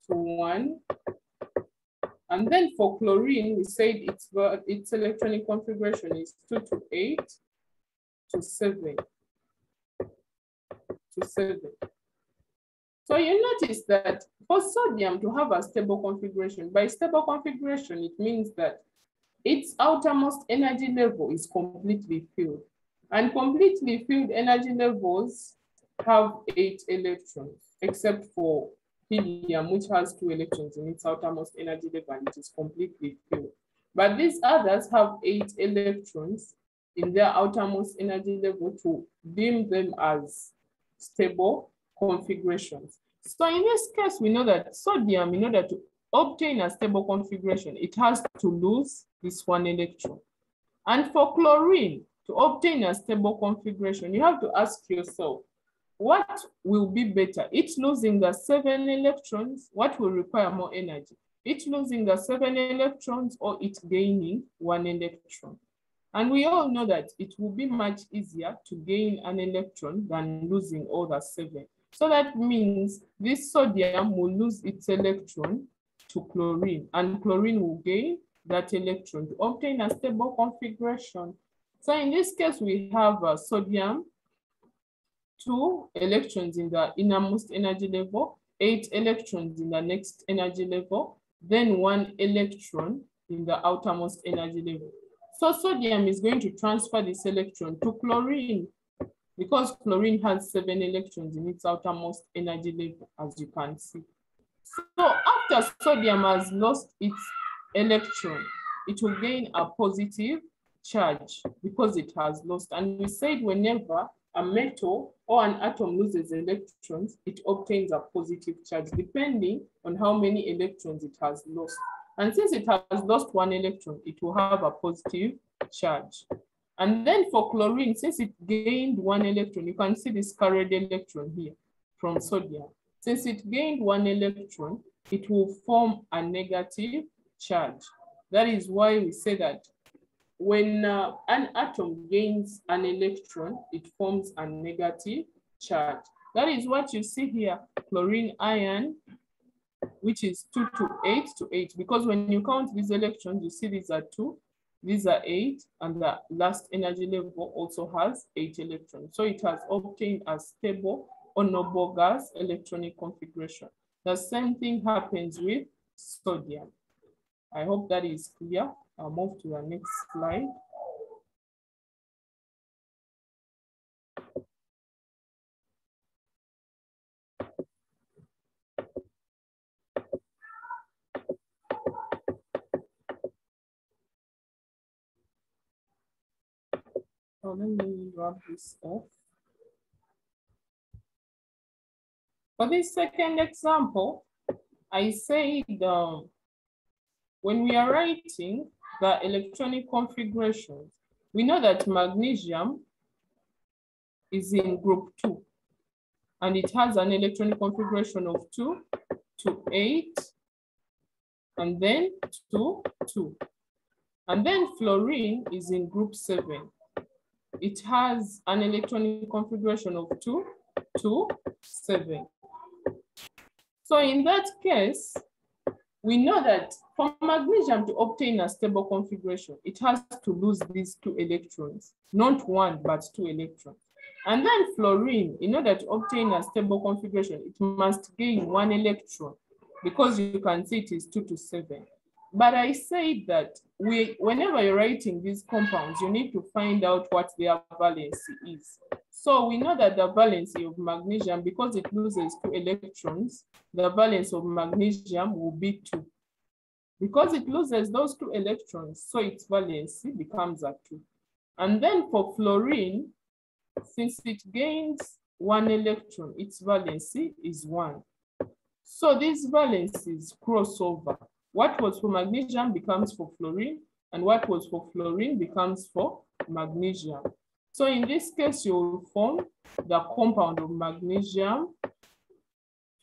to 1. And then for chlorine, we said its electronic configuration is 2 to 8 to 7 to 7. So you notice that for sodium to have a stable configuration, by stable configuration, it means that its outermost energy level is completely filled. And completely filled energy levels have 8 electrons, except for helium, which has 2 electrons in its outermost energy level, and it is completely filled. But these others have 8 electrons in their outermost energy level to deem them as stable configurations. So in this case, we know that sodium, in order to obtain a stable configuration, it has to lose this 1 electron. And for chlorine, to obtain a stable configuration, you have to ask yourself, what will be better? It losing the 7 electrons, what will require more energy? It losing the 7 electrons or it gaining 1 electron? And we all know that it will be much easier to gain an electron than losing all the 7. So that means this sodium will lose its electron to chlorine, and chlorine will gain that electron to obtain a stable configuration. So in this case, we have sodium, 2 electrons in the innermost energy level, 8 electrons in the next energy level, then 1 electron in the outermost energy level. So sodium is going to transfer this electron to chlorine because chlorine has 7 electrons in its outermost energy level, as you can see. So after sodium has lost its electron, it will gain a positive charge because it has lost. And we said whenever a metal or an atom loses electrons, it obtains a positive charge depending on how many electrons it has lost. And since it has lost one electron, it will have a positive charge. And then for chlorine, since it gained one electron, you can see this carried electron here from sodium. Since it gained one electron, it will form a negative charge. That is why we say that when an atom gains an electron, it forms a negative charge. That is what you see here, chlorine ion, which is 2 to 8 to 8, because when you count these electrons, you see these are 2, these are 8, and the last energy level also has 8 electrons. So it has obtained a stable or noble gas electronic configuration. The same thing happens with sodium. I hope that is clear. I'll move to the next slide. So let me rub this off. For this second example, I said when we are writing the electronic configurations, we know that magnesium is in group 2, and it has an electronic configuration of 2 to 8, and then 2, 2. And then fluorine is in group 7. It has an electronic configuration of 2 to 7. So in that case, we know that for magnesium to obtain a stable configuration, it has to lose these 2 electrons, not 1, but 2 electrons. And then fluorine, in order to obtain a stable configuration, it must gain 1 electron, because you can see it is 2 to 7. But I said that whenever you're writing these compounds, you need to find out what their valency is. So we know that the valency of magnesium, because it loses 2 electrons, the valence of magnesium will be 2. Because it loses those 2 electrons, so its valency becomes a 2. And then for fluorine, since it gains 1 electron, its valency is 1. So these valencies cross over. What was for magnesium becomes for fluorine, and what was for fluorine becomes for magnesium. So in this case, you will form the compound of magnesium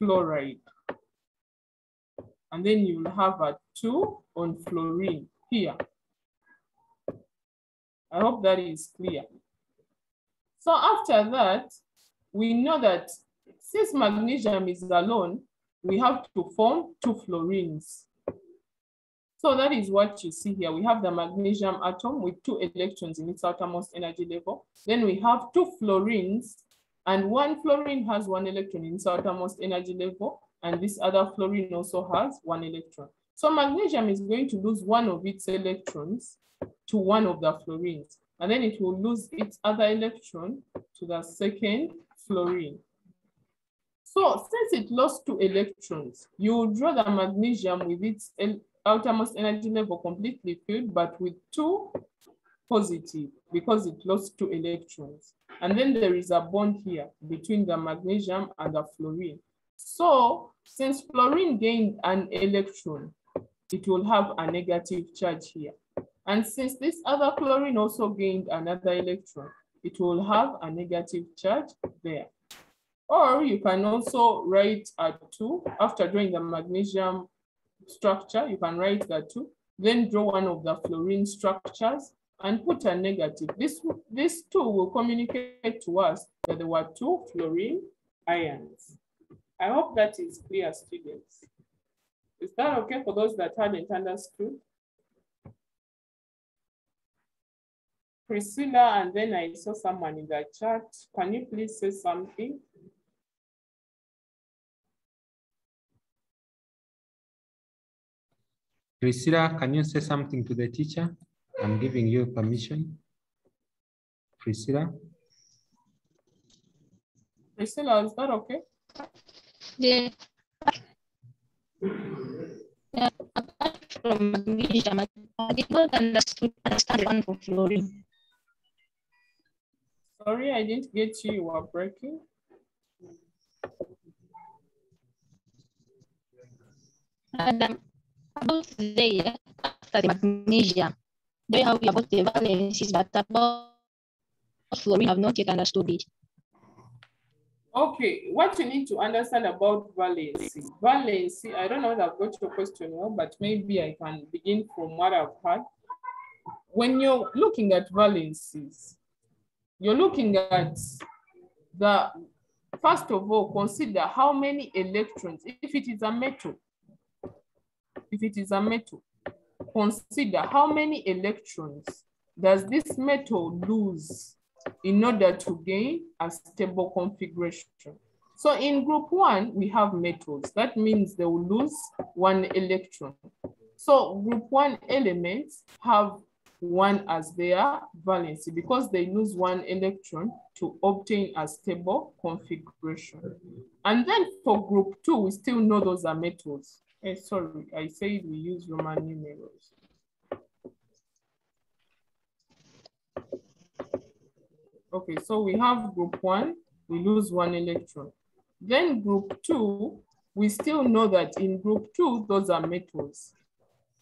fluoride. And then you will have a 2 on fluorine here. I hope that is clear. So after that, we know that since magnesium is alone, we have to form 2 fluorines. So that is what you see here. We have the magnesium atom with 2 electrons in its outermost energy level. Then we have 2 fluorines, and 1 fluorine has 1 electron in its outermost energy level, and this other fluorine also has 1 electron. So magnesium is going to lose 1 of its electrons to 1 of the fluorines, and then it will lose its other electron to the second fluorine. So since it lost 2 electrons, you will draw the magnesium with its outermost energy level completely filled, but with 2 positive, because it lost 2 electrons. And then there is a bond here between the magnesium and the fluorine. So since fluorine gained an electron, it will have a negative charge here. And since this other chlorine also gained another electron, it will have a negative charge there. Or you can also write a 2 after drawing the magnesium structure. You can write that 2, then draw one of the fluorine structures and put a negative. This 2 will communicate to us that there were 2 fluorine ions. I hope that is clear, students. Is that okay for those that hadn't understood? Priscilla, and then I saw someone in the chat. Can you please say something? Priscilla, can you say something to the teacher? I'm giving you permission. Priscilla? Priscilla, is that okay? Yeah. Apart from magnesium, I did not understand the one for fluorine. Sorry, I didn't get you. You were breaking. And about there, after the magnesium, they have about the valencies, but about fluorine, I've not yet understood it. Okay, what you need to understand about valency. Valency, I don't know if I've got your question well, but maybe I can begin from what I've heard. When you're looking at valencies, you're looking at the, first of all, consider how many electrons, if it is a metal, consider how many electrons does this metal lose in order to gain a stable configuration. So in group 1, we have metals. That means they will lose 1 electron. So group 1 elements have 1 as their valency because they lose 1 electron to obtain a stable configuration. And then for group 2, we still know those are metals. Sorry, I said we use Roman numerals. Okay, so we have group 1, we lose 1 electron. Then group 2, we still know that in group 2, those are metals.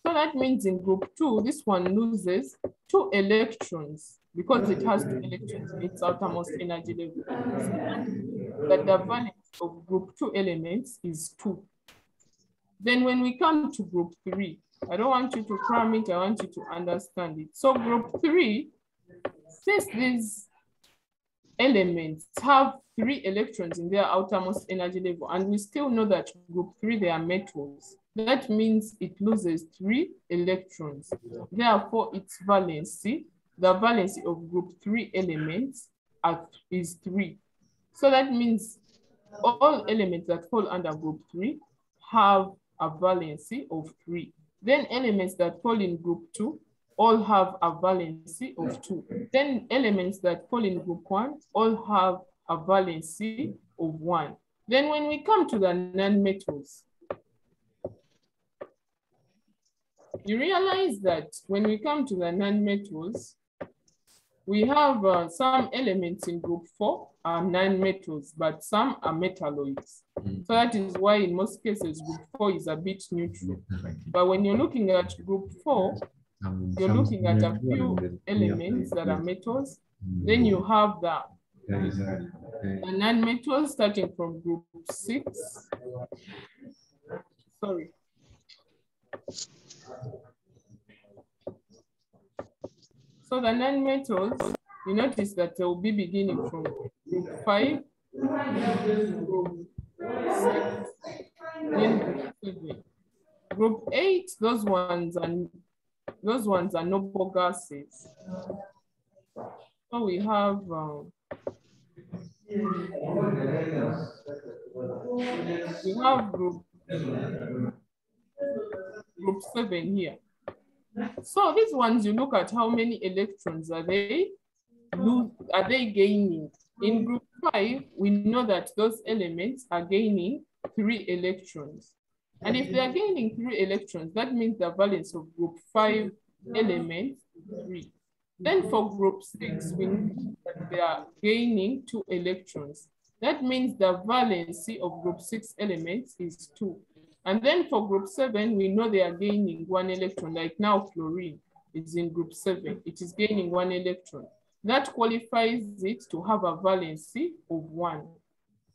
So that means in group 2, this one loses 2 electrons because it has 2 electrons in its outermost energy level. So that the valence of group 2 elements is 2. Then when we come to group 3, I don't want you to cram it, I want you to understand it. So group 3, since these elements have 3 electrons in their outermost energy level, and we still know that group 3, they are metals. That means it loses 3 electrons. Therefore, its valency, the valency of group 3 elements is 3. So that means all elements that fall under group 3 have a valency of 3. Then elements that fall in group 2 all have a valency of 2. Then elements that fall in group 1 all have a valency of 1. Then when we come to the nonmetals, you realize that when we come to the nonmetals, we have some elements in group 4 are nonmetals, but some are metalloids. So that is why in most cases, group 4 is a bit neutral. But when you're looking at group 4, you're looking at a few elements that are metals. Then you have the nonmetals starting from group 6. Sorry. So the nonmetals, you notice that they will be beginning from group 5, group 6, then group 7. Group 8, those ones are noble gases. So we have group 7 here. So these ones, you look at how many electrons are they gaining. In group 5, we know that those elements are gaining 3 electrons. And if they are gaining 3 electrons, that means the valence of group 5 elements is 3. Then for group 6, we know that they are gaining 2 electrons. That means the valency of group 6 elements is 2. And then for group 7, we know they are gaining 1 electron, like now fluorine is in group 7. It is gaining 1 electron. That qualifies it to have a valency of 1.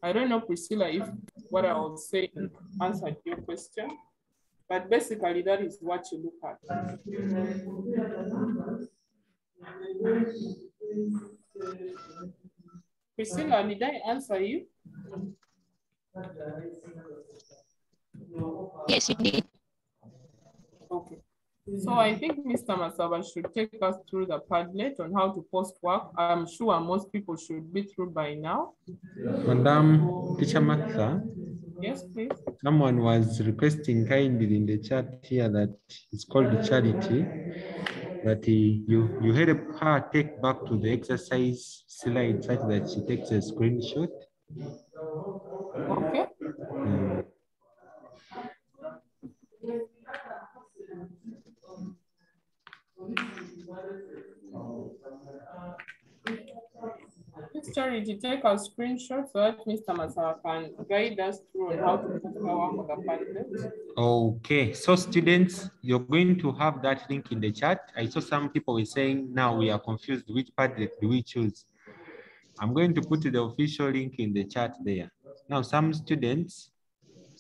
I don't know, Priscilla, if what I was saying answered your question, but basically that is what you look at. Priscilla, did I answer you? Yes, you did. Okay. So I think Mr. Masaba should take us through the Padlet on how to post work. I'm sure most people should be through by now. Madam Teacher Martha. Yes, please. Someone was requesting kindly in the chat here that it's called Charity, that you help her take back to the exercise slide such that she takes a screenshot. Okay. Please, Charity, take a screenshot so that Mr. Masawa can guide us through on how to put our work on the Padlet. Okay, so students, you're going to have that link in the chat. I saw some people were saying now we are confused, which Padlet do we choose? I'm going to put the official link in the chat there. Now, some students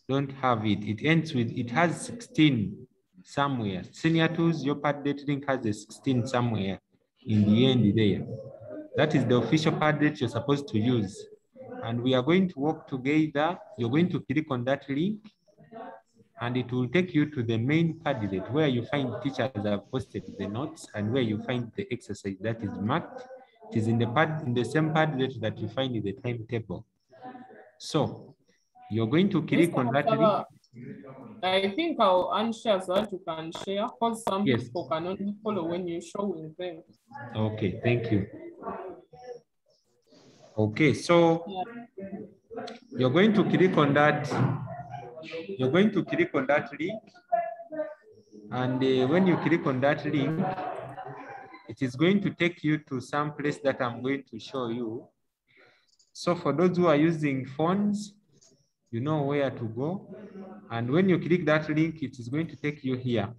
don't have it. It ends with, it has 16 somewhere. Senior tools, your Padlet link has a 16 somewhere in the end there. That is the official Padlet you're supposed to use. And we are going to work together. You're going to click on that link and it will take you to the main Padlet where you find teachers have posted the notes and where you find the exercise that is marked. It is in the same Padlet that you find in the timetable. So you're going to click on that link. I think I'll unshare so that you can share because some people can only follow when you're showing them. Okay, thank you. Okay, so you're going to click on that. You're going to click on that link. And when you click on that link, it is going to take you to some place that I'm going to show you. So for those who are using phones, you know where to go. And when you click that link, it is going to take you here.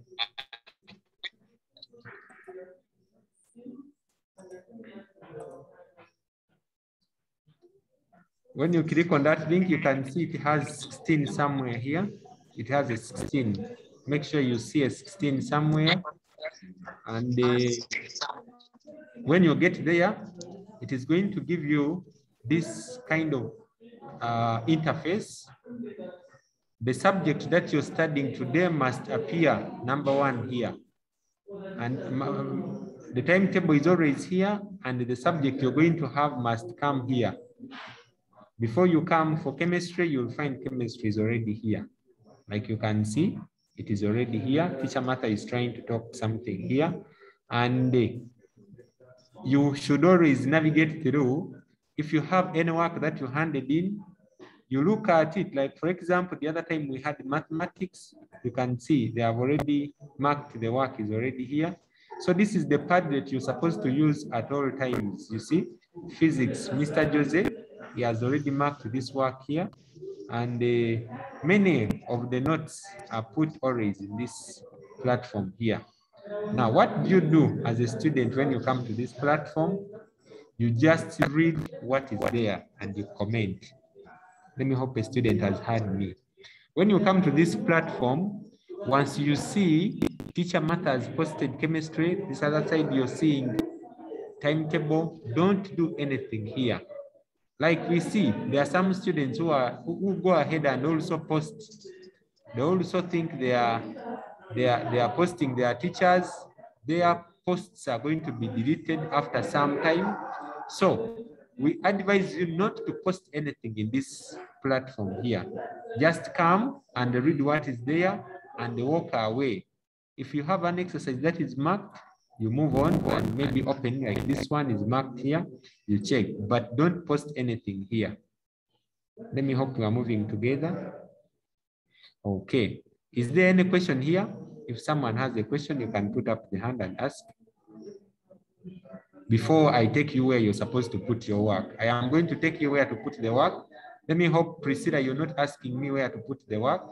When you click on that link, you can see it has 16 somewhere here. It has a 16. Make sure you see a 16 somewhere. And when you get there, it is going to give you this kind of interface. The subject that you're studying today must appear #1 here. And the timetable is always here, and the subject you're going to have must come here. Before you come for chemistry, you'll find chemistry is already here. Like you can see, it is already here. Teacher Martha is trying to talk something here. And you should always navigate through. If you have any work that you handed in, you look at it. Like for example, the other time we had mathematics, you can see they have already marked the work is already here. So this is the Padlet you're supposed to use at all times. You see, physics, Mr. Jose, he has already marked this work here. And many of the notes are put always in this platform here. Now, what do you do as a student when you come to this platform? You just read what is there and you comment. Let me hope a student has heard me. When you come to this platform, once you see Teacher Martha has posted chemistry, this other side you're seeing timetable, don't do anything here. Like we see, there are some students who go ahead and also post. They also think they are posting their teachers. Their posts are going to be deleted after some time. So we advise you not to post anything in this platform here. Just come and read what is there and walk away. If you have an exercise that is marked, you move on and maybe open like this one is marked here, you check, but don't post anything here. Let me hope we are moving together. Okay. Is there any question here? If someone has a question, you can put up the hand and ask. Before I take you where you're supposed to put your work, I am going to take you where to put the work. Let me hope, Priscilla, you're not asking me where to put the work.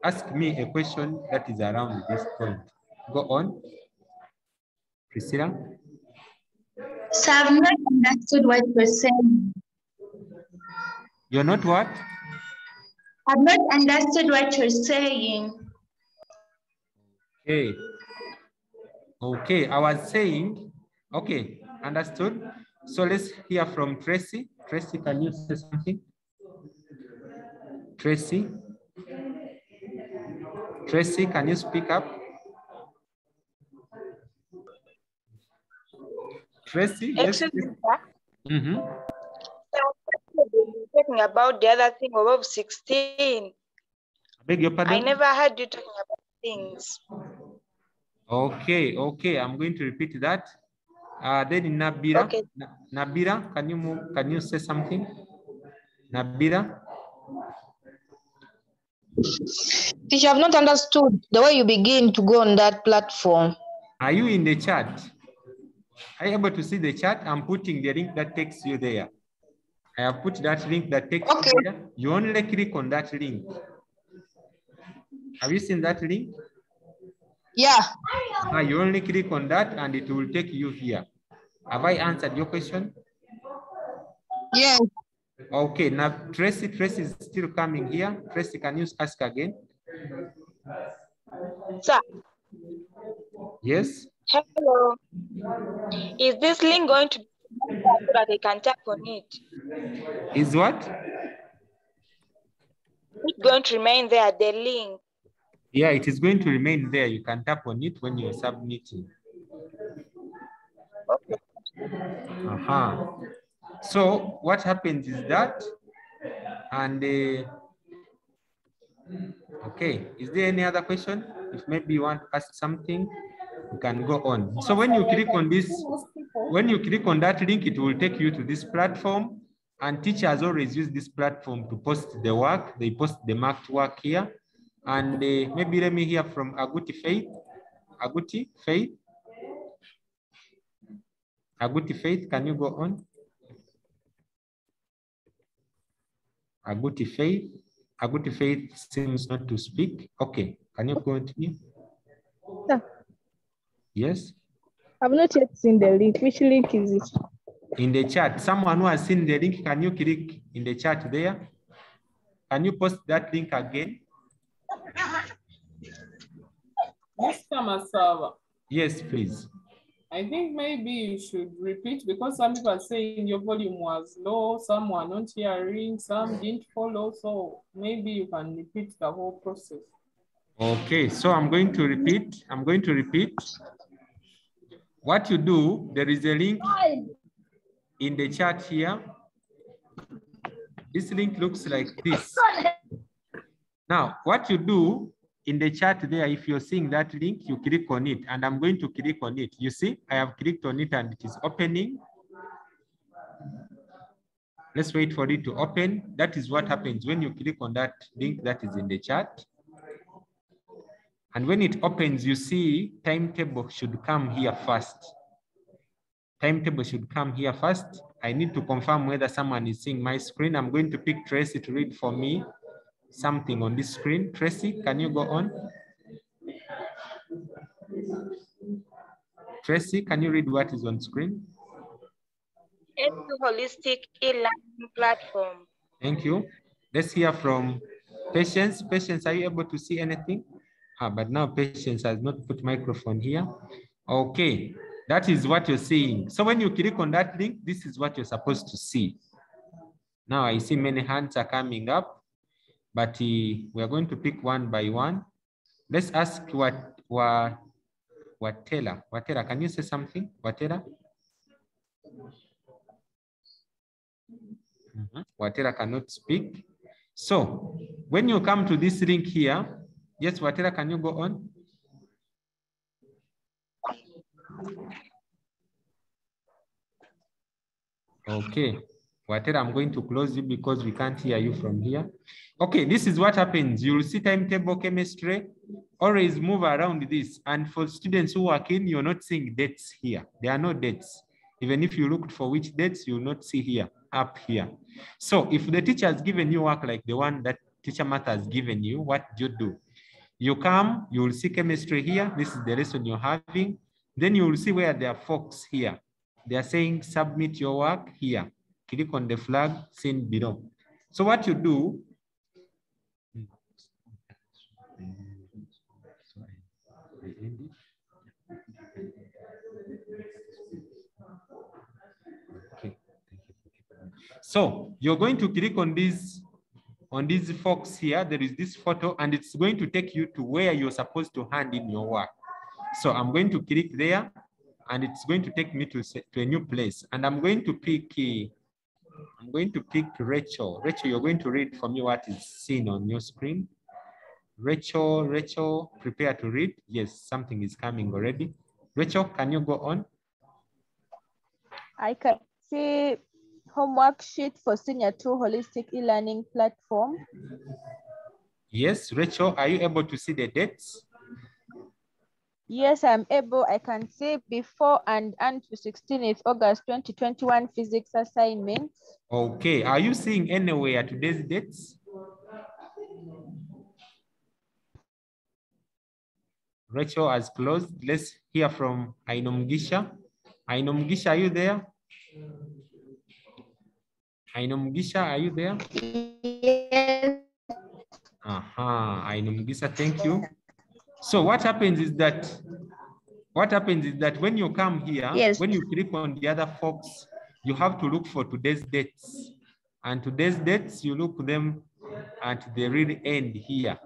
Ask me a question that is around this point. Go on. Priscilla? So I've not understood what you're saying. You're not what? I've not understood what you're saying. Okay. Okay, I was saying, okay, understood. So let's hear from Tracy. Tracy, can you say something? Tracy? Tracy, can you speak up? Tracy, yes. Excuse me, sir. Mm-hmm. Talking about the other thing above 16. Beg your pardon? I never heard you talking about things. Okay, okay, I'm going to repeat that. Then Nabira, okay. Nabira, can you move? Can you say something? Nabira? Teacher, I've not understood the way you begin to go on that platform. Are you in the chat? Are you able to see the chat? I'm putting the link that takes you there. I have put that link that takes you there. You only click on that link. Have you seen that link? Yeah. You only click on that and it will take you here. Have I answered your question? Yes. Okay, now Tracy is still coming here. Tracy, can you ask again? Sir. Yes. Hello. Is this link going to be so that I can tap on it? Is what? It's going to remain there, the link. Yeah, it is going to remain there. You can tap on it when you're submitting. Okay. So what happens is that, and okay, is there any other question? If maybe you want to ask something, you can go on. So when you click on this, when you click on that link, it will take you to this platform, and teachers always use this platform to post the work. They post the marked work here. And maybe let me hear from Aguti Faith. Aguti Faith. Aguti Faith, can you go on? Aguti Faith. Aguti Faith seems not to speak. Okay, can you continue? Yeah. Yes. I've not yet seen the link. Which link is it? In the chat. Someone who has seen the link, can you click in the chat there? Can you post that link again? Mr. Masava. Yes, please. I think maybe you should repeat because some people are saying your volume was low, some were not hearing, some didn't follow. So maybe you can repeat the whole process. Okay, so I'm going to repeat. What you do, there is a link in the chat here. This link looks like this. Now, what you do in the chat there, if you're seeing that link, you click on it, and I'm going to click on it. You see, I have clicked on it and it is opening. Let's wait for it to open. That is what happens when you click on that link that is in the chat. And when it opens, you see timetable should come here first. Timetable should come here first. I need to confirm whether someone is seeing my screen. I'm going to pick Tracy to read for me something on this screen. Tracy, can you go on? Tracy, can you read what is on screen? It's a holistic e-learning platform. Thank you. Let's hear from Patience. Patience, are you able to see anything? But now Patience has not put microphone here. Okay, that is what you're seeing. So when you click on that link, this is what you're supposed to see. Now I see many hands are coming up, but we are going to pick one by one. Let's ask Watela. Watela, can you say something? Watela? Watela cannot speak. So when you come to this link here, yes, Watela, can you go on? Okay, Watela, I'm going to close you because we can't hear you from here. Okay, this is what happens. You'll see timetable chemistry. Always move around this. And for students who work in, you're not seeing dates here. There are no dates. Even if you looked for which dates, you'll not see here, up here. So if the teacher has given you work like the one that Teacher Martha has given you, what do you do? You come, you will see chemistry here. This is the lesson you're having. Then you will see where there are folks here. They are saying submit your work here. Click on the flag seen below. So what you do, so you're going to click on these folks here. There is this photo and it's going to take you to where you're supposed to hand in your work. So I'm going to click there and it's going to take me to a new place. And I'm going to pick Rachel. Rachel, you're going to read for me what is seen on your screen. Rachel, prepare to read. Yes, something is coming already. Rachel, can you go on? I can see homework sheet for Senior 2 Holistic e-learning platform. Yes, Rachel, are you able to see the dates? Yes, I'm able. I can say before and until 16th August 2021 physics assignments. Okay, are you seeing anywhere today's dates? Rachel has closed. Let's hear from Ainomgisha. Ainomgisha, are you there? Ainomgisha, are you there? Yes. Ainomgisha, thank you. So what happens is that when you come here, Yes. when you click on the other box, you have to look for today's dates. And today's dates, you look them at the real end here.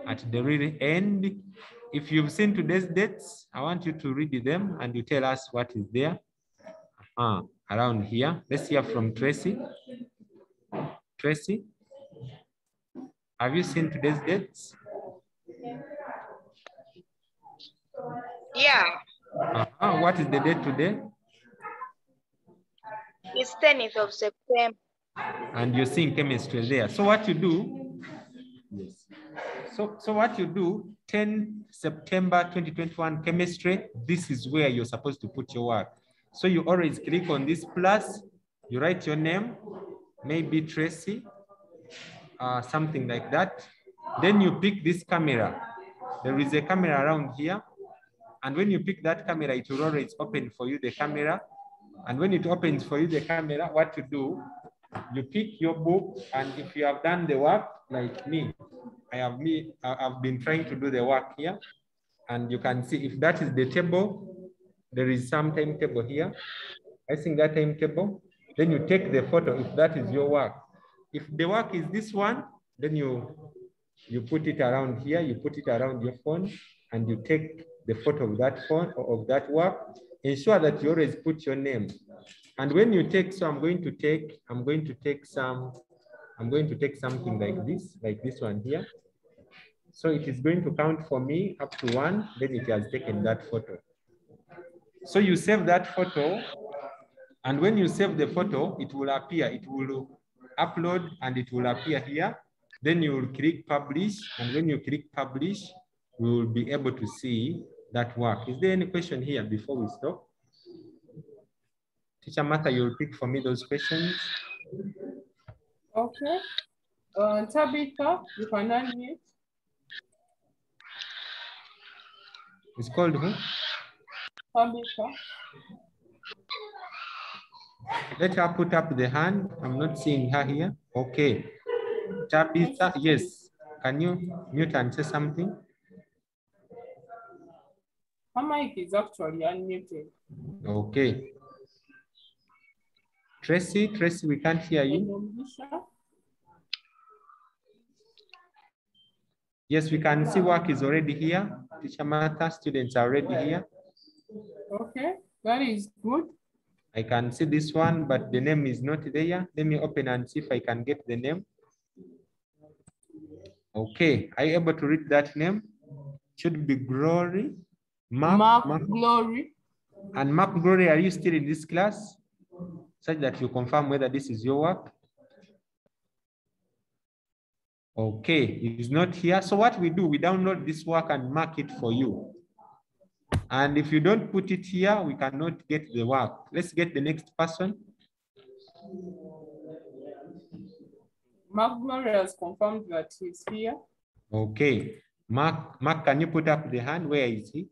At the real end, if you've seen today's dates, I want you to read them and you tell us what is there around here. Let's hear from Tracy. Tracy, have you seen today's dates? Yeah, What is the date today? it's 10th of September. And you're seeing chemistry there. So what you do, yes. So what you do, 10 September 2021 chemistry, this is where you're supposed to put your work. So you always click on this plus, you write your name, maybe Tracy, something like that. Then you pick this camera. There is a camera around here. And when you pick that camera, it will always open for you the camera. And when it opens for you the camera, what you do, you pick your book, and if you have done the work, like me, I've been trying to do the work here, and you can see if that is the table, there is some timetable here. I think that timetable, then you take the photo if that is your work. If the work is this one, then you put it around here, you put it around your phone, and you take the photo of that phone or of that work. Ensure that you always put your name. And when you take, so I'm going to take something like this one here. So it is going to count for me up to 1, then it has taken that photo. So you save that photo, and when you save the photo, it will appear, it will upload and it will appear here. Then you will click publish, and when you click publish, we will be able to see that work. Is there any question here before we stop? Teacher Martha, you'll pick for me those questions. Okay. Tabitha, you can unmute. It's called who? Tabitha. Let her put up the hand. I'm not seeing her here. Okay. Tabitha, yes. Can you mute and say something? Her mic is actually unmuted. Okay. Tracy, we can't hear you. Yes, we can see work is already here. Teacher Martha, students are already here. Okay, that is good. I can see this one, but the name is not there. Let me open and see if I can get the name. Okay, are you able to read that name? Should be Glory. Mark Glory. And Mark Glory, are you still in this class? Such that you confirm whether this is your work. Okay, it's not here. So what we do, we download this work and mark it for you. And if you don't put it here, we cannot get the work. Let's get the next person. Mark Glory has confirmed that he's here. Okay. Mark, can you put up the hand? Where is he?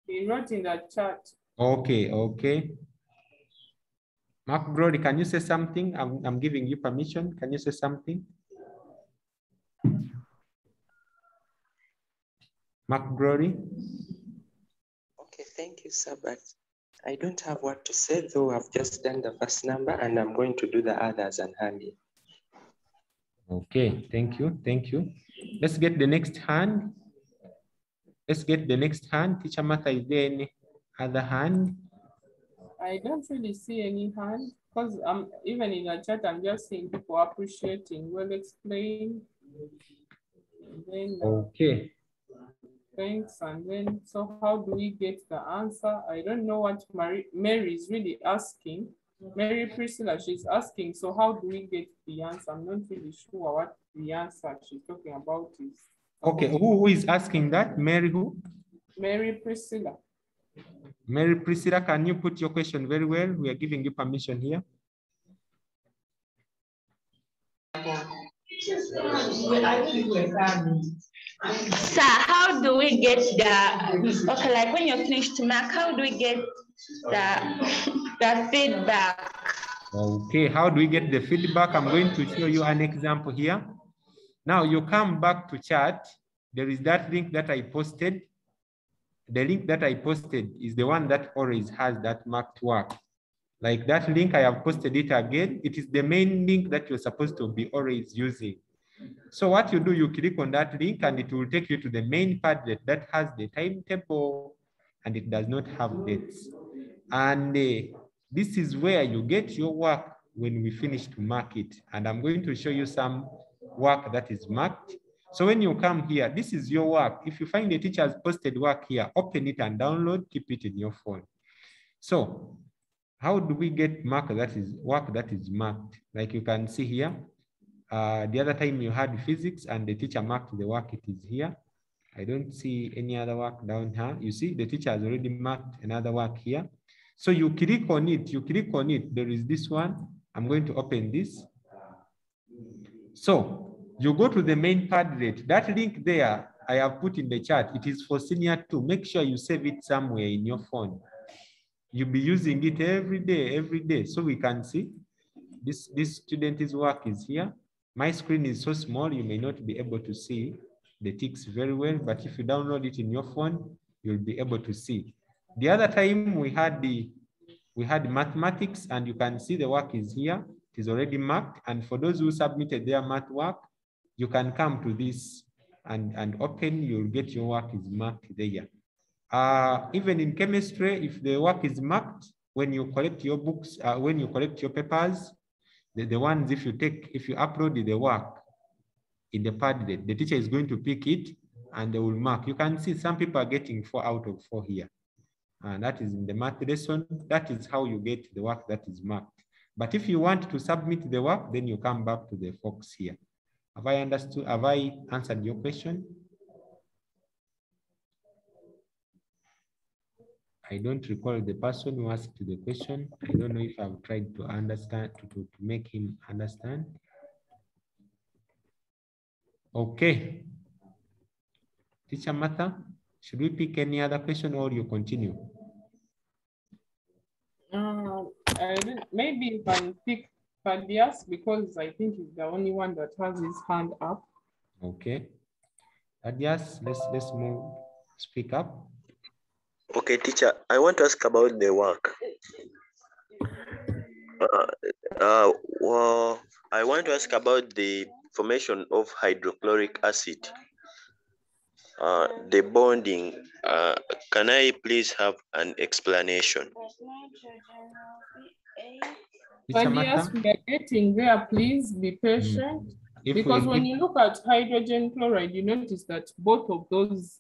He wrote in the chat. Okay. Mark Brody, can you say something? I'm giving you permission. Can you say something? Mark Brody? Okay, thank you, sir, but I don't have what to say, though I've just done the first number and I'm going to do the others and hand it. Okay, thank you. Let's get the next hand. Teacher Martha, is there any other hand? I don't really see any hand because even in the chat, I'm just seeing people appreciating, well explained. And then, okay. Thanks. And then, so how do we get the answer? I don't know what Mary is really asking. Mary Priscilla, she's asking, so how do we get the answer? I'm not really sure what the answer she's talking about is. Okay, who is asking that? Mary who? Mary Priscilla. Mary Priscilla, can you put your question very well? We are giving you permission here. Sir, how do we get the, okay, like when you're finished to mark, how do we get the feedback? Okay, how do we get the feedback? I'm going to show you an example here. Now you come back to chat. There is that link that I posted. The link that I posted is the one that always has that marked work. Like that link, I have posted it again. It is the main link that you're supposed to be always using. So what you do, you click on that link and it will take you to the main Padlet that has the timetable and it does not have dates. And this is where you get your work when we finish to mark it. And I'm going to show you some work that is marked. So when you come here, this is your work. If you find the teacher has posted work here, open it and download, keep it in your phone. So how do we get work that is marked? Like you can see here, the other time you had physics and the teacher marked the work, it is here. I don't see any other work down here. You see the teacher has already marked another work here. So you click on it, there is this one. I'm going to open this. So you go to the main Padlet. That link there, I have put in the chat. It is for senior 2. Make sure you save it somewhere in your phone. You'll be using it every day. So we can see this student's work is here. My screen is so small, you may not be able to see the ticks very well, but if you download it in your phone, you'll be able to see. The other time we had mathematics, and you can see the work is here. It is already marked. And for those who submitted their math work, you can come to this and open, you'll get your work is marked there. Even in chemistry, if the work is marked, when you collect your books, when you collect your papers, the ones if you upload the work in the Padlet, the teacher is going to pick it and they will mark. You can see some people are getting 4 out of 4 here. And that is in the math lesson. That is how you get the work that is marked. But if you want to submit the work, then you come back to the box here. Have I understood? Have I answered your question? I don't recall the person who asked the question. I don't know if I've tried to understand, to make him understand. Okay. Teacher Martha, should we pick any other question or you continue? Maybe you can pick Thaddeus because I think he's the only one that has his hand up. Okay. Thaddeus, let's move, speak up. Okay, teacher, I want to ask about the work. Well, I want to ask about the formation of hydrochloric acid. The bonding. Can I please have an explanation? Thaddeus, we are getting there. Please be patient. Because when you look at hydrogen chloride, you notice that both of those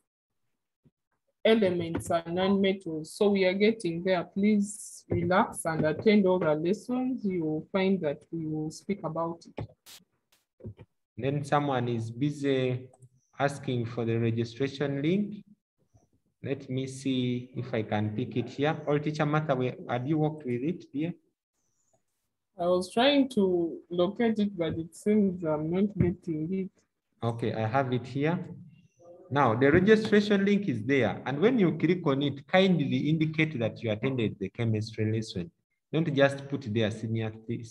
elements are non-metals. So we are getting there. Please relax and attend all the lessons. You will find that we will speak about it. Then someone is busy asking for the registration link. Let me see if I can pick it here. Or Teacher Martha, have you worked with it here? I was trying to locate it, but it seems I'm not getting it. Okay, I have it here. Now, the registration link is there. And when you click on it, kindly indicate that you attended the chemistry lesson. Don't just put there senior 2.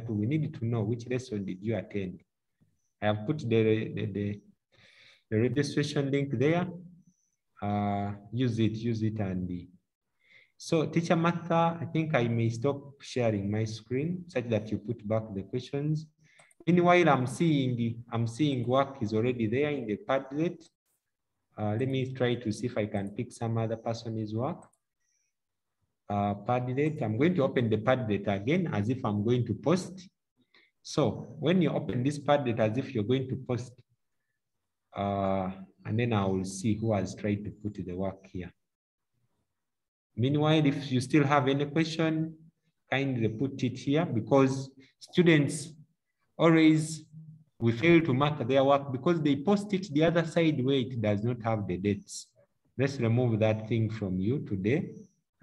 We need to know which lesson did you attend. I have put the registration link there. Use it and so Teacher Martha, I think I may stop sharing my screen such that you put back the questions. Meanwhile, I'm seeing work is already there in the Padlet. Let me try to see if I can pick some other person's work. Padlet, I'm going to open the Padlet again as if I'm going to post. So when you open this Padlet as if you're going to post, and then I will see who has tried to put the work here. Meanwhile, if you still have any question, kindly put it here because students always we fail to mark their work because they post it the other side where it does not have the dates. let's remove that thing from you today.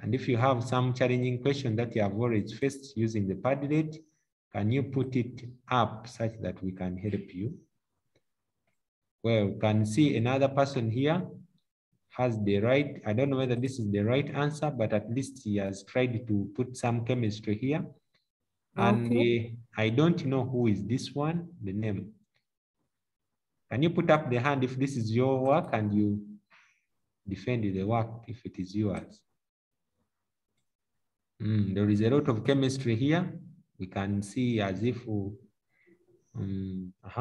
And if you have some challenging question that you have already faced using the Padlet, can you put it up such that we can help you? Well, you can see another person here has the right, I don't know whether this is the right answer, but at least he has tried to put some chemistry here. And I don't know who is this one, the name. Can you put up the hand if this is your work and you defend the work if it is yours? There is a lot of chemistry here. We can see as if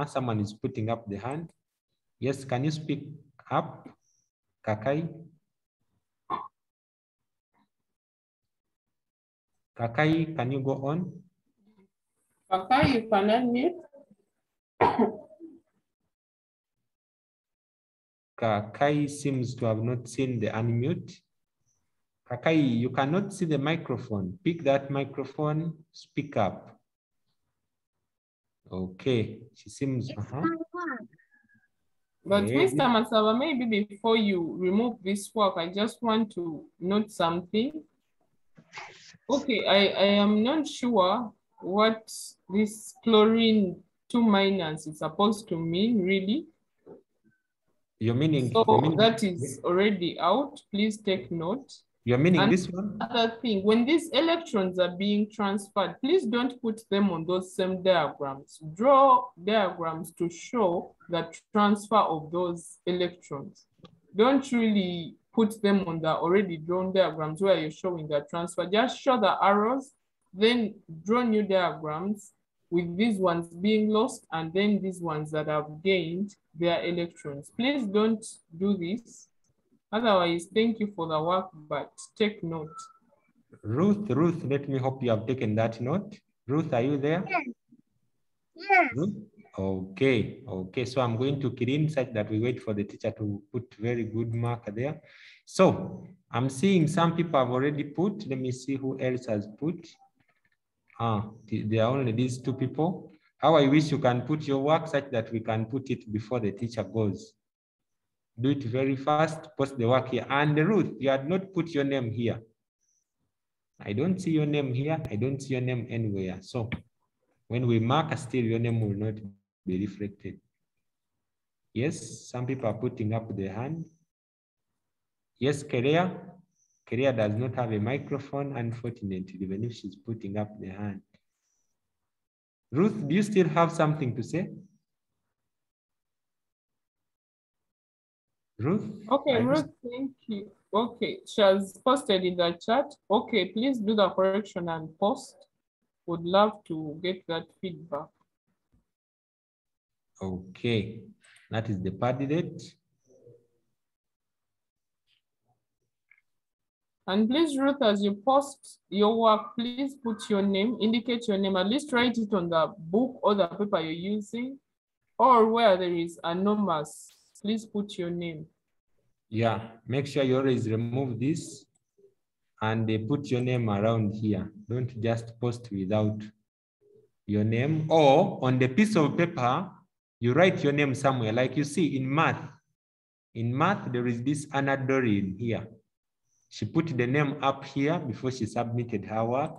someone is putting up the hand. Yes, can you speak up, Kakai? Kakai, can you go on? Kakai, you can unmute. Kakai seems to have not seen the unmute. Kakai, you cannot see the microphone. Pick that microphone, speak up. Okay, she seems, But yeah. Mr. Masaba, maybe before you remove this work, I just want to note something. Okay, I am not sure what this chlorine 2- is supposed to mean, really. You're meaning, so that is already out. Please take note. You're meaning and this one? Another thing, when these electrons are being transferred, please don't put them on those same diagrams. Draw diagrams to show the transfer of those electrons. Don't really put them on the already drawn diagrams where you're showing the transfer. Just show the arrows, then draw new diagrams with these ones being lost and then these ones that have gained their electrons. Please don't do this. Otherwise, thank you for the work, but take note. Ruth, let me hope you have taken that note. Ruth, are you there? Yes. Yes. Ruth? Okay, so I'm going to clean such that we wait for the teacher to put very good mark there. So I'm seeing some people have already put. Let me see who else has put. There are only these two people. How I wish you can put your work such that we can put it before the teacher goes. Do it very fast, post the work here. And Ruth, you had not put your name here. I don't see your name here. I don't see your name anywhere. So when we mark still, your name will not be reflected. Yes, some people are putting up their hand. Yes, Kerea. Kerea does not have a microphone, unfortunately, even if she's putting up the hand. Ruth, do you still have something to say? Ruth? Okay, Ruth, thank you. Okay, she has posted in the chat. Okay, please do the correction and post. Would love to get that feedback. Okay, that is the Padlet. And please, Ruth, as you post your work, please put your name, indicate your name, at least write it on the book or the paper you're using, or where there is anonymous, please put your name. Yeah, make sure you always remove this and put your name around here. Don't just post without your name, or on the piece of paper, you write your name somewhere. Like you see in math. In math, there is this Anna Doreen here. She put the name up here before she submitted her work.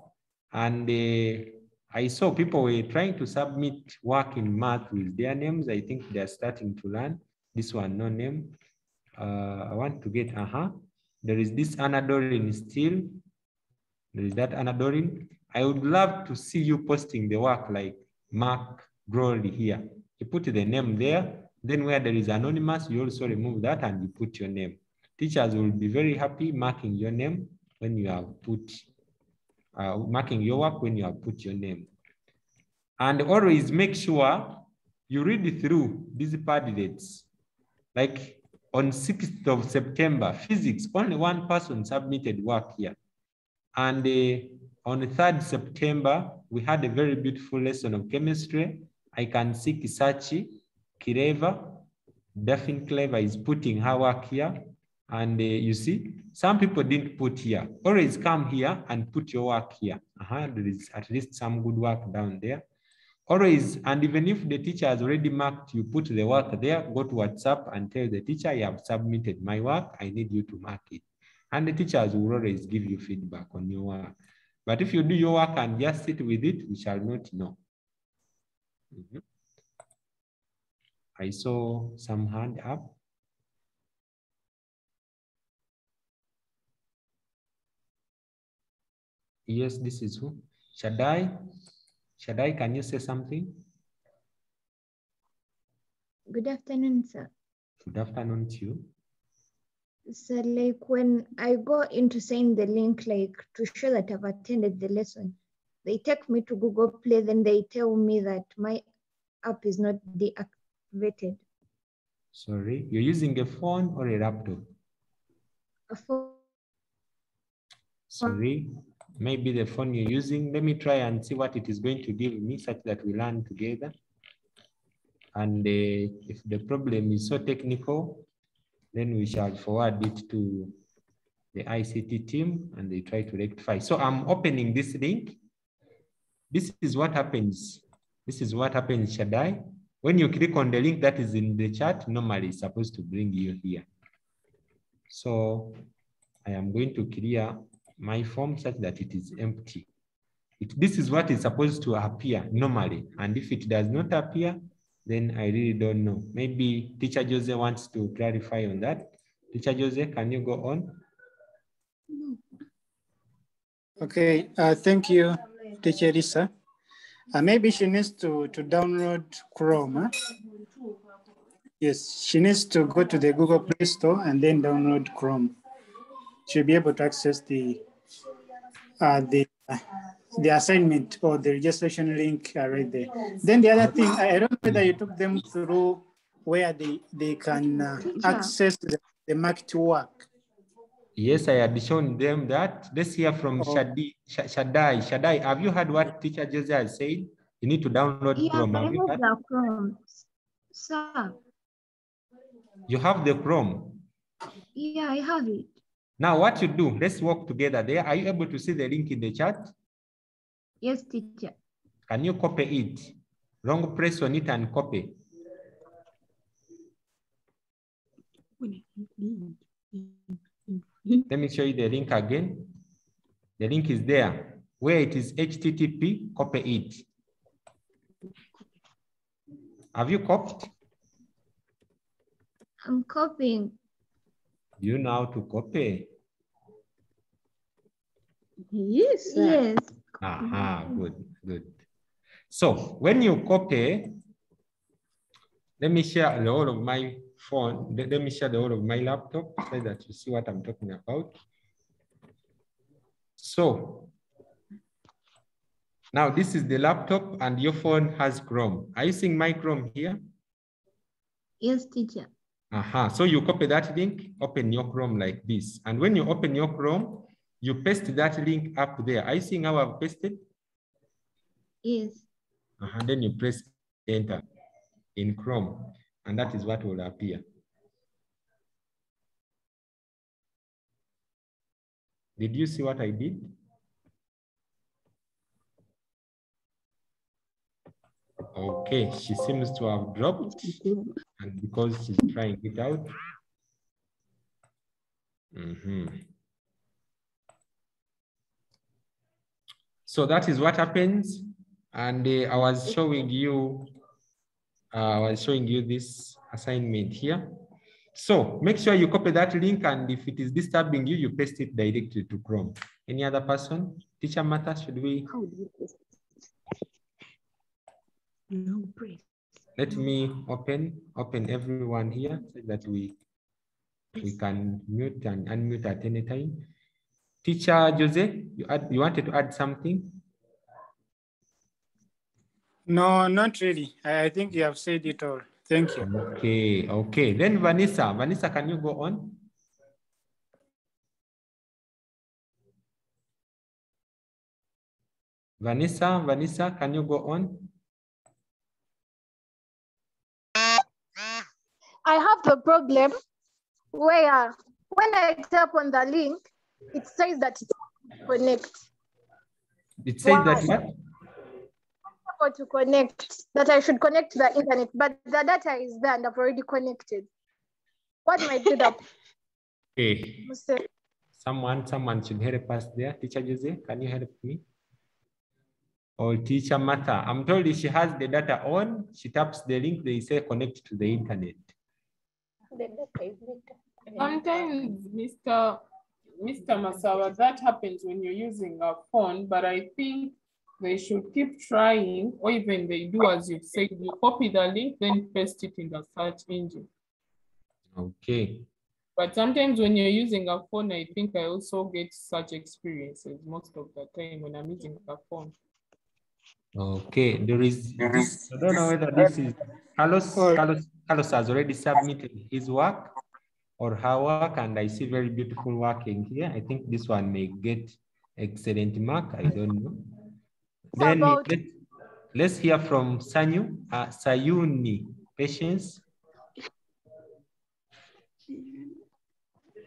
And I saw people were trying to submit work in math with their names. I think they're starting to learn. This one, no name. I want to get, there is this Anna Doreen still. There is that Anna Doreen. I would love to see you posting the work like Mark Glory here. You put the name there. Then where there is anonymous, you also remove that and you put your name. Teachers will be very happy marking your name when you have put, marking your work when you have put your name. And always make sure you read through these Padlets. Like on 6th of September, physics, only one person submitted work here. And on 3rd September, we had a very beautiful lesson of chemistry. I can see Kisachi, Kireva, Daphne Clever is putting her work here. And you see, some people didn't put here. Always come here and put your work here. There is at least some good work down there. Always, and even if the teacher has already marked, you put the work there, go to WhatsApp and tell the teacher, I have submitted my work, I need you to mark it. And the teachers will always give you feedback on your work. But if you do your work and just sit with it, we shall not know. I saw some hand up. Yes, this is who? Shaddai? Shaddai, can you say something? Good afternoon, sir. Good afternoon to you. So like when I go into saying the link, like to show that I've attended the lesson, they take me to Google Play, then they tell me that my app is not deactivated. Sorry, you're using a phone or a laptop? A phone. Sorry, maybe the phone you're using. Let me try and see what it is going to give me such that we learn together. And if the problem is so technical, then we shall forward it to the ICT team and they try to rectify. So I'm opening this link. This is what happens. This is what happens, Shaddai. When you click on the link that is in the chat, normally it's supposed to bring you here. So I am going to clear my form such that it is empty. This is what is supposed to appear normally. And if it does not appear, then I really don't know. Maybe Teacher Jose wants to clarify on that. Teacher Jose, can you go on? Okay, thank you, Teacher Lisa. Maybe she needs to download Chrome. Huh? Yes, she needs to go to the Google Play Store and then download Chrome. She'll be able to access the assignment or the registration link right there. Then the other thing, I don't know whether you took them through where they can access the marked work. Yes, I had shown them that. Let's hear from Shaddai. Shaddai, have you heard what Teacher Jose has said? You need to download Chrome. Yeah, I have you have the Chrome, sir. You have the Chrome? Yeah, I have it. Now what you do, let's work together there. Are you able to see the link in the chat? Yes, teacher. Can you copy it? Long press on it and copy. Let me show you the link again. The link is there. Where it is HTTP, copy it. Have you copied? I'm copying. You know how to copy? Yes. Yes. Aha, good, good. So when you copy, let me share the whole of my phone. Let me share the whole of my laptop so that you see what I'm talking about. So now this is the laptop and your phone has Chrome. Are you seeing my Chrome here? Yes, teacher. Aha, so you copy that link, open your Chrome like this. And when you open your Chrome, you paste that link up there. Are you seeing how I've pasted? Yes. And then you press enter in Chrome, and that is what will appear. Did you see what I did? Okay, she seems to have dropped, and because she's trying it out. So that is what happens. And I was showing you this assignment here. So make sure you copy that link, and if it is disturbing you, you paste it directly to Chrome. Any other person? Teacher Martha, should we? Let me open everyone here so that we can mute and unmute at any time. Teacher Jose, you wanted to add something? No, not really. I think you have said it all. Thank you. Okay, okay. Then Vanessa, can you go on? Vanessa, can you go on? I have the problem where when I tap on the link, it says that it's connect. It says that what? forgot to connect, that I should connect to the internet, but the data is there and I've already connected. What might be the Okay. mistake? Someone should help us there. Teacher Jose, can you help me? Or Teacher Martha. I'm told if she has the data on, she taps the link, they say connect to the internet. Sometimes, Mr. Masawa, that happens when you're using a phone, but I think they should keep trying, or even they do as you've said, you copy the link, then paste it in the search engine. Okay. But sometimes when you're using a phone, I think I also get such experiences most of the time when I'm using a phone. Okay, there is this, I don't know whether this is Carlos has already submitted his work or her work, and I see very beautiful working here. I think this one may get excellent mark. I don't know. Then let's hear from Sayuni. Patience.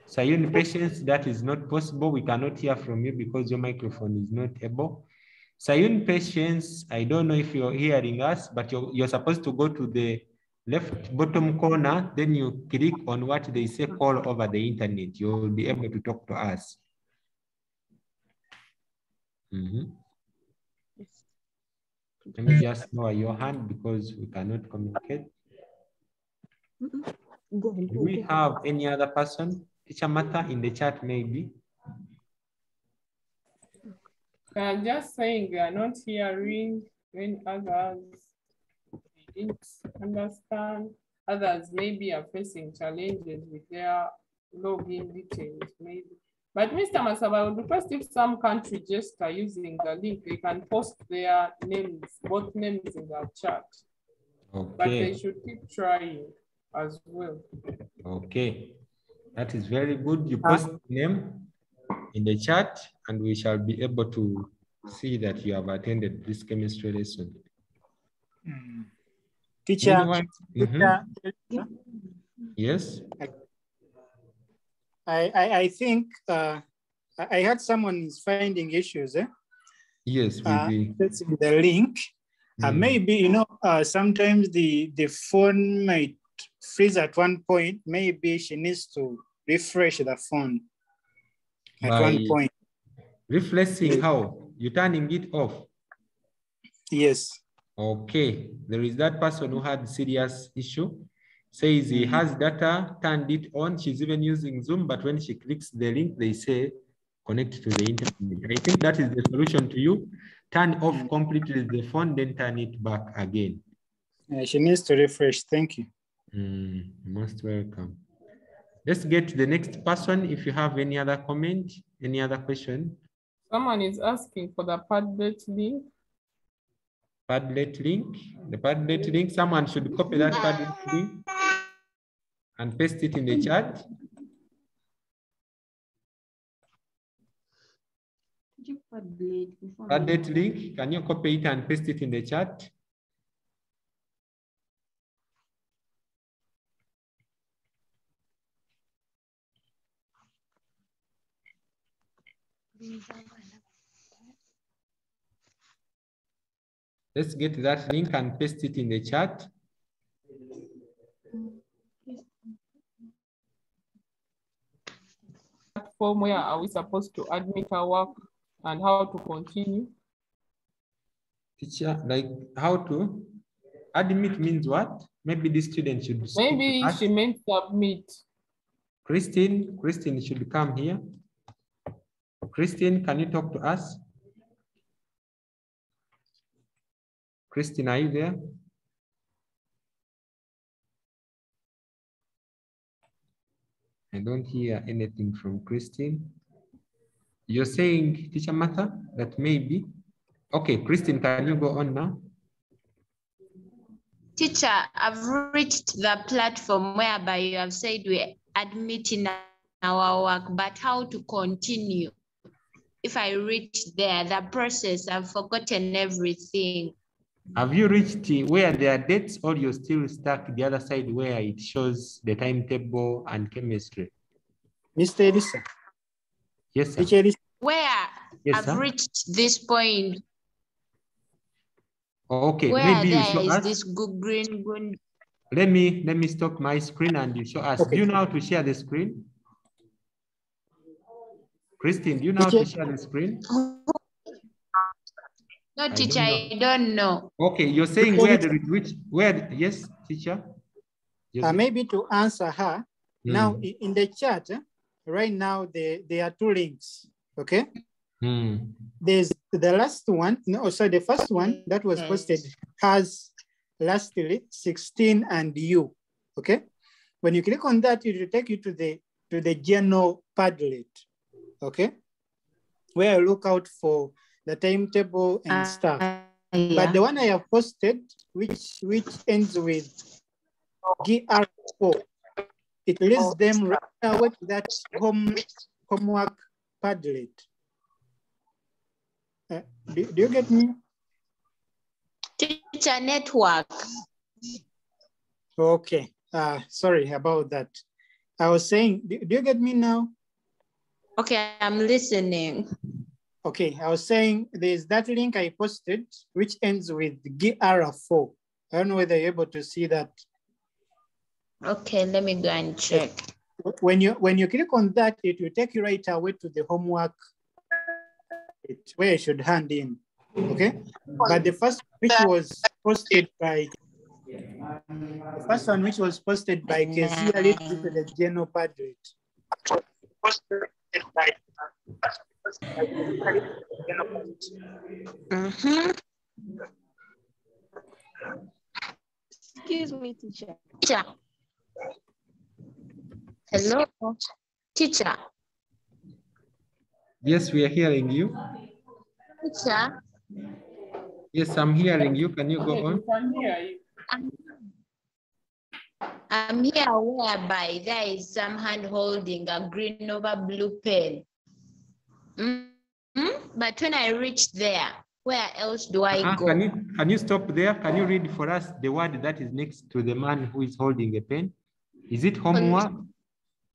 Sayuni, Patience, that is not possible. We cannot hear from you because your microphone is not able. Sayun, Patience, I don't know if you're hearing us, but you're supposed to go to the left bottom corner, then you click on what they say call over the internet. You'll be able to talk to us. Let me just lower your hand because we cannot communicate. Do we have any other person? Teacher Martha in the chat maybe? I'm just saying we are not hearing when others didn't understand. Others maybe are facing challenges with their login details, maybe. But Mr. Masaba, I would request if some country just are using the link, they can post their names, both names in the chat. Okay. But they should keep trying as well. Okay. That is very good. You post name in the chat and we shall be able to see that you have attended this chemistry lesson. Teacher, Anyone? Yes. I think I heard someone is finding issues. Yes, we the link. Maybe, you know, sometimes the phone might freeze at one point. Maybe she needs to refresh the phone at one point. Refreshing how? You turning it off? Yes. Okay. There is that person who had serious issue. Says he has data, turned it on. She's even using Zoom, but when she clicks the link, they say connect to the internet. I think that is the solution to you. Turn off completely the phone, then turn it back again. She needs to refresh. Thank you. Most welcome. Let's get to the next person. If you have any other comment, any other question. Someone is asking for the Padlet link. Padlet link. The Padlet link. Someone should copy that Padlet link and paste it in the chat. Padlet link. Can you copy it and paste it in the chat? Let's get that link and paste it in the chat. Form where are we supposed to admit our work and how to continue? Teacher, like how to admit means what? Maybe the student should speak. Maybe she meant submit. Christine should come here. Christine, can you talk to us? Christine, are you there? I don't hear anything from Christine. You're saying, Teacher Martha, that maybe. Okay, Christine, can you go on now? Teacher, I've reached the platform whereby you have said we're admitting our work, but how to continue? If I reach there, the process, I've forgotten everything. Have you reached where there are dates, or you're still stuck the other side where it shows the timetable and chemistry? Mr. Elisa. Yes, sir. Where yes, I've sir. reached this point. Okay, Where maybe you there show is us. this green. Let me stop my screen and you show us. Okay. Do you know how to share the screen? Christine, do you know how to share the screen? No, teacher, I don't know. Okay, you're saying where, yes, teacher? Maybe to answer her, now in the chat, right now there are two links, okay? There's the last one, no, sorry, the first one that was posted has lastly 16 and U, okay? When you click on that, it will take you to the general Padlet, okay? Where I look out for the timetable and stuff. But the one I have posted, which ends with GR4, it lists them right away to that homework Padlet. Do you get me? Teacher network. Okay, sorry about that. I was saying, do you get me now? Okay, I'm listening. Okay, I was saying there's that link I posted, which ends with GR4. I don't know whether you're able to see that. Okay, let me go and check. When you click on that, it will take you right away to the homework where you should hand in, okay? But the first which was posted by Kezia leads you to the general Padlet. Excuse me, teacher. Teacher. Hello, teacher. Yes, we are hearing you. Teacher. Yes, I'm hearing you. Can you go on? I'm here whereby there is some hand holding a green over blue pen. But when I reach there, where else do I go? Can you stop there? Can you read for us the word that is next to the man who is holding a pen? Is it homework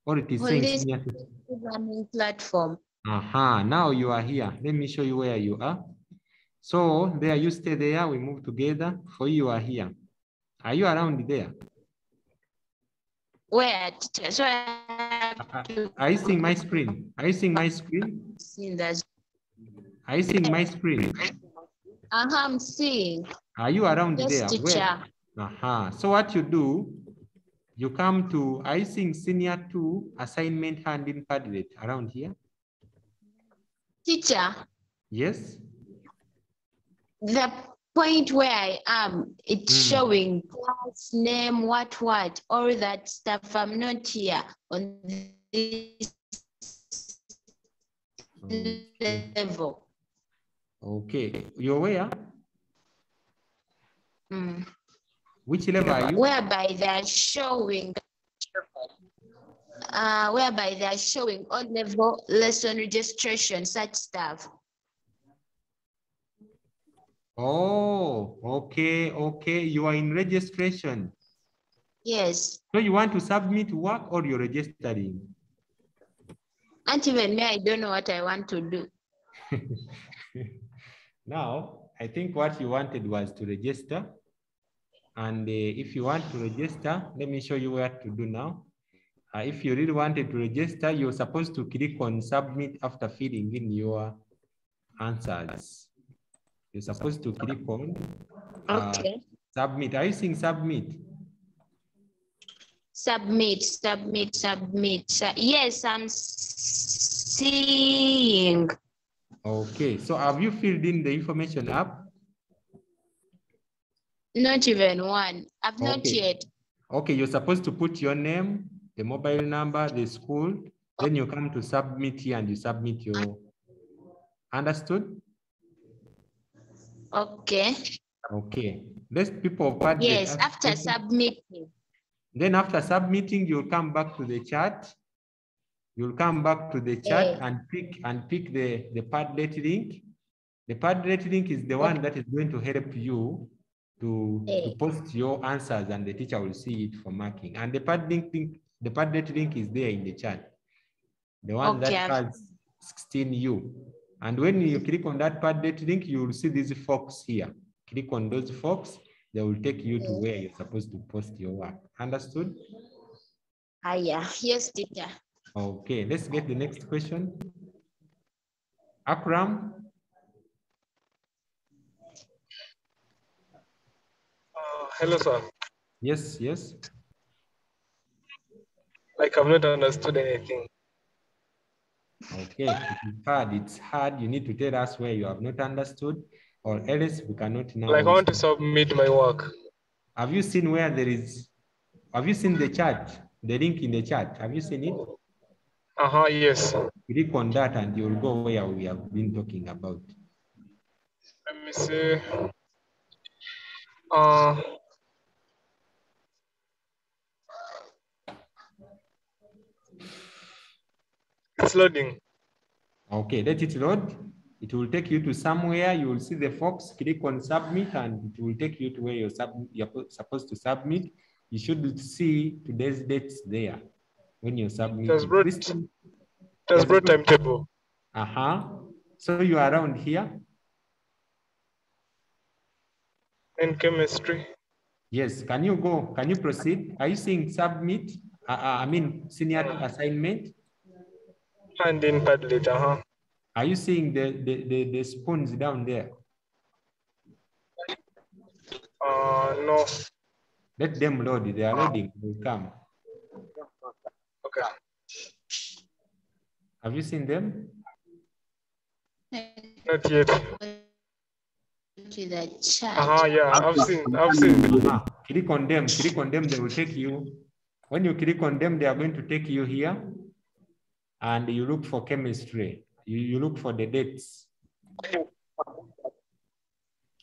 or it is saying senior learning platform? Now you are here. Let me show you where you are. So there, you stay there. We move together. For you are here. Are you around there? Where, teacher? So are you seeing my screen? Are you seeing my screen? Are you seeing my screen? I'm seeing. Are you around yes, there? Teacher. Where? So what you do, you come to, are you seeing senior 2 assignment hand in Padlet around here? Teacher. Yes. The point where I am, it's showing class name, what, all that stuff. I'm not here on this level. Okay, you're where? Which level are you? Whereby they're showing all level lesson registration, such stuff. Oh, okay. You are in registration. Yes. So you want to submit work or you're registering? Not even me, I don't know what I want to do. Now, I think what you wanted was to register. And if you want to register, let me show you what to do now. If you really wanted to register, you're supposed to click on submit after filling in your answers. You're supposed to click on submit. Are you seeing submit? Submit. Yes, I'm seeing. Okay, so have you filled in the information up? Not even one. I've not yet. Okay, you're supposed to put your name, the mobile number, the school, then you come to submit here and you submit your, understood? Okay. Okay, let's people of Padlet. Yes, after submitting. Then after submitting, you'll come back to the chat. You'll come back to the chat and pick the Padlet link. The Padlet link is the one that is going to help you to post your answers, and the teacher will see it for marking. And the Padlet link is there in the chat. The one that has 16U. And when you click on that Padlet link, you will see this fox here. Click on those forks. They will take you to where you're supposed to post your work. Understood? Yeah. Yes, teacher. Okay, let's get the next question. Akram? Hello, sir. Yes, yes. Like I've not understood anything. Okay, it's hard. It's hard. You need to tell us where you have not understood, or else we cannot now. Like I want to submit my work. Have you seen where there is? Have you seen the chat? The link in the chat. Have you seen it? Yes. Click on that and you'll go where we have been talking about. Let me see. It's loading. Okay, let it load. It will take you to somewhere. You will see the box. Click on submit and it will take you to where you're supposed to submit. You should see today's dates there when you're submitting. That's brought timetable. So you are around here? In chemistry. Yes, can you go? Can you proceed? Are you seeing submit? I mean senior assignment? And in Padlet, Are you seeing the spoons down there? No. Let them load. They are loading. They will come. Okay. Have you seen them? Not yet. To the chat. Yeah, I've seen. Click on them. Click on them. They will take you. When you click on them, they are going to take you here, and you look for chemistry. You look for the dates.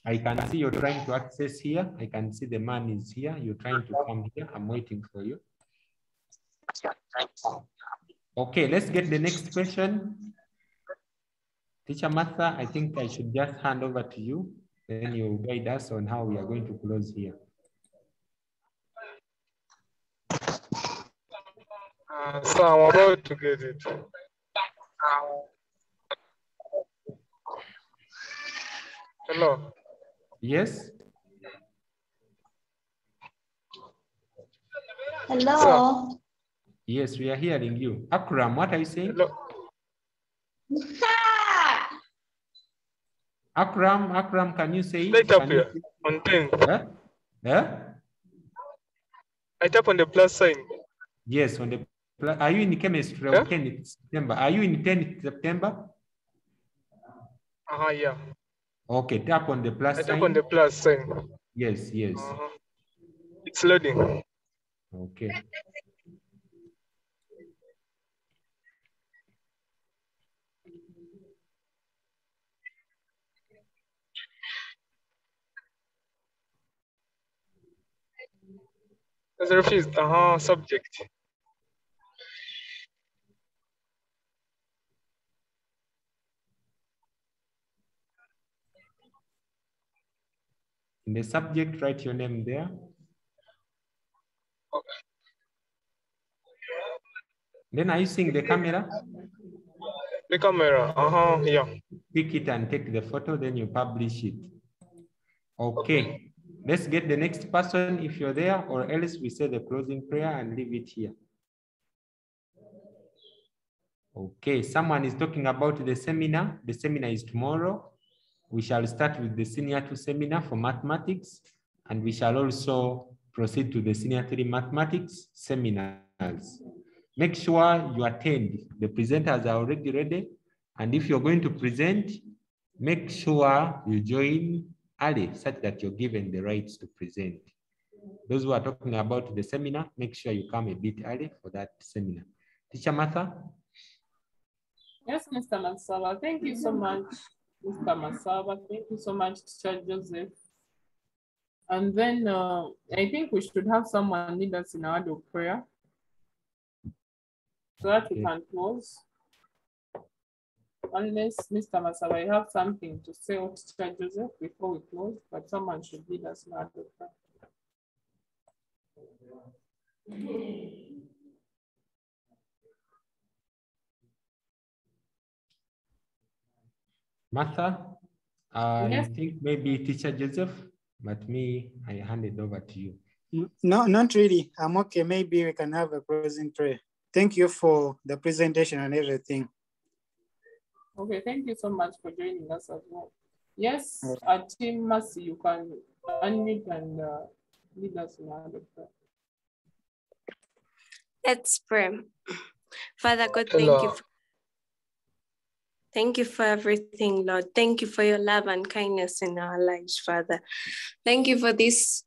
I can see you're trying to access here. I can see the man is here. You're trying to come here. I'm waiting for you. Okay, let's get the next question. Teacher Martha, I think I should just hand over to you. Then you guide us on how we are going to close here. So I'm about to get it. Hello. Yes. Hello. So, yes, we are hearing you. Akram, what are you saying? Hello. Akram, can you say it? Right up here on 10th. I tap on the plus sign. Yes, on the plus. Are you in chemistry on 10th September? Are you in 10th September? Yeah. Okay, tap on the plus sign. I tap on the plus sign. Yes, yes. It's loading. Okay. As a refused, subject. In the subject, write your name there. Okay. Then are you seeing the camera? The camera, yeah. Pick it and take the photo, then you publish it. Okay. Let's get the next person if you're there, or else we say the closing prayer and leave it here. Okay, someone is talking about the seminar. The seminar is tomorrow. We shall start with the Senior 2 seminar for mathematics, and we shall also proceed to the Senior 3 mathematics seminars. Make sure you attend. The presenters are already ready. And if you're going to present, make sure you join early such that you're given the rights to present. Those who are talking about the seminar, make sure you come a bit early for that seminar. Teacher Martha? Yes, Mr. Masaba. Thank you so much, Mr. Masaba. Thank you so much, Teacher Joseph. And then I think we should have someone lead us in our word of prayer so that we can close. Unless Mr. Masaba, you have something to say, Teacher Joseph, before we close, but someone should lead us in our word of prayer. Martha? I think maybe Teacher Joseph, but me, I hand it over to you. No, not really. I'm okay. Maybe we can have a closing prayer. Thank you for the presentation and everything. Okay, thank you so much for joining us as well. Yes, Team Mercy, you can unmute and lead us in our prayer. Let's pray. Father God, Hello. thank you for everything, Lord. Thank you for your love and kindness in our lives, Father. Thank you for this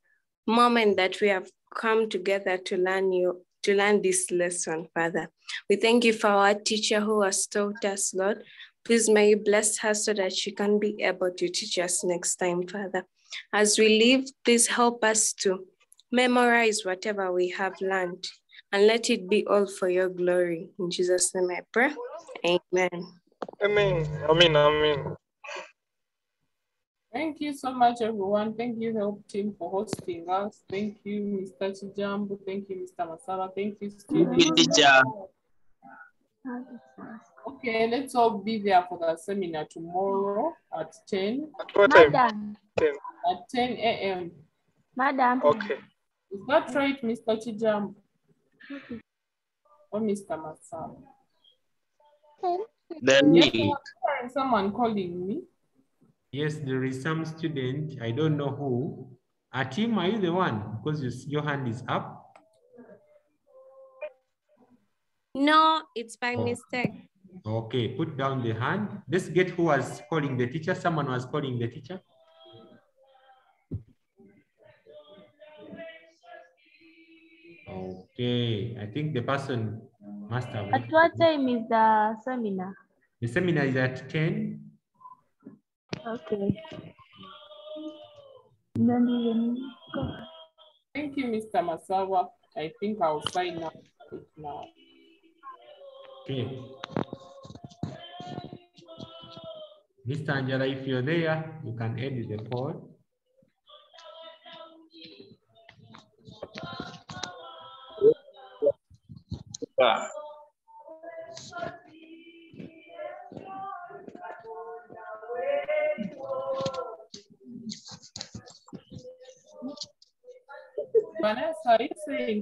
moment that we have come together to learn this lesson, Father. We thank you for our teacher who has taught us, Lord. Please may you bless her so that she can be able to teach us next time, Father. As we leave, please help us to memorize whatever we have learned and let it be all for your glory. In Jesus' name I pray. Amen. Amen. Amen. Amen. Thank you so much, everyone. Thank you, Help Team, for hosting us. Thank you, Mr. Chijambu. Thank you, Mr. Masaba. Thank you, students. Okay, let's all be there for the seminar tomorrow at 10. At what time? Madam. 10. At 10 a.m. Madam. Okay. Is that right, Mr. Chijambu? Or Mr. Masaba? Yes, someone calling me. Yes, there is some student. I don't know who. Atim, are you the one? Because your hand is up. No, it's by mistake. Okay, put down the hand. Let's get who was calling the teacher. Someone was calling the teacher. Okay, I think the person must have. At what time is the seminar? The seminar is at 10. Okay. Thank you, Mr. Masawa. I think I'll sign up now. Okay. Mr. Angela, if you're there, you can edit the code. Yeah. Vanessa, are you saying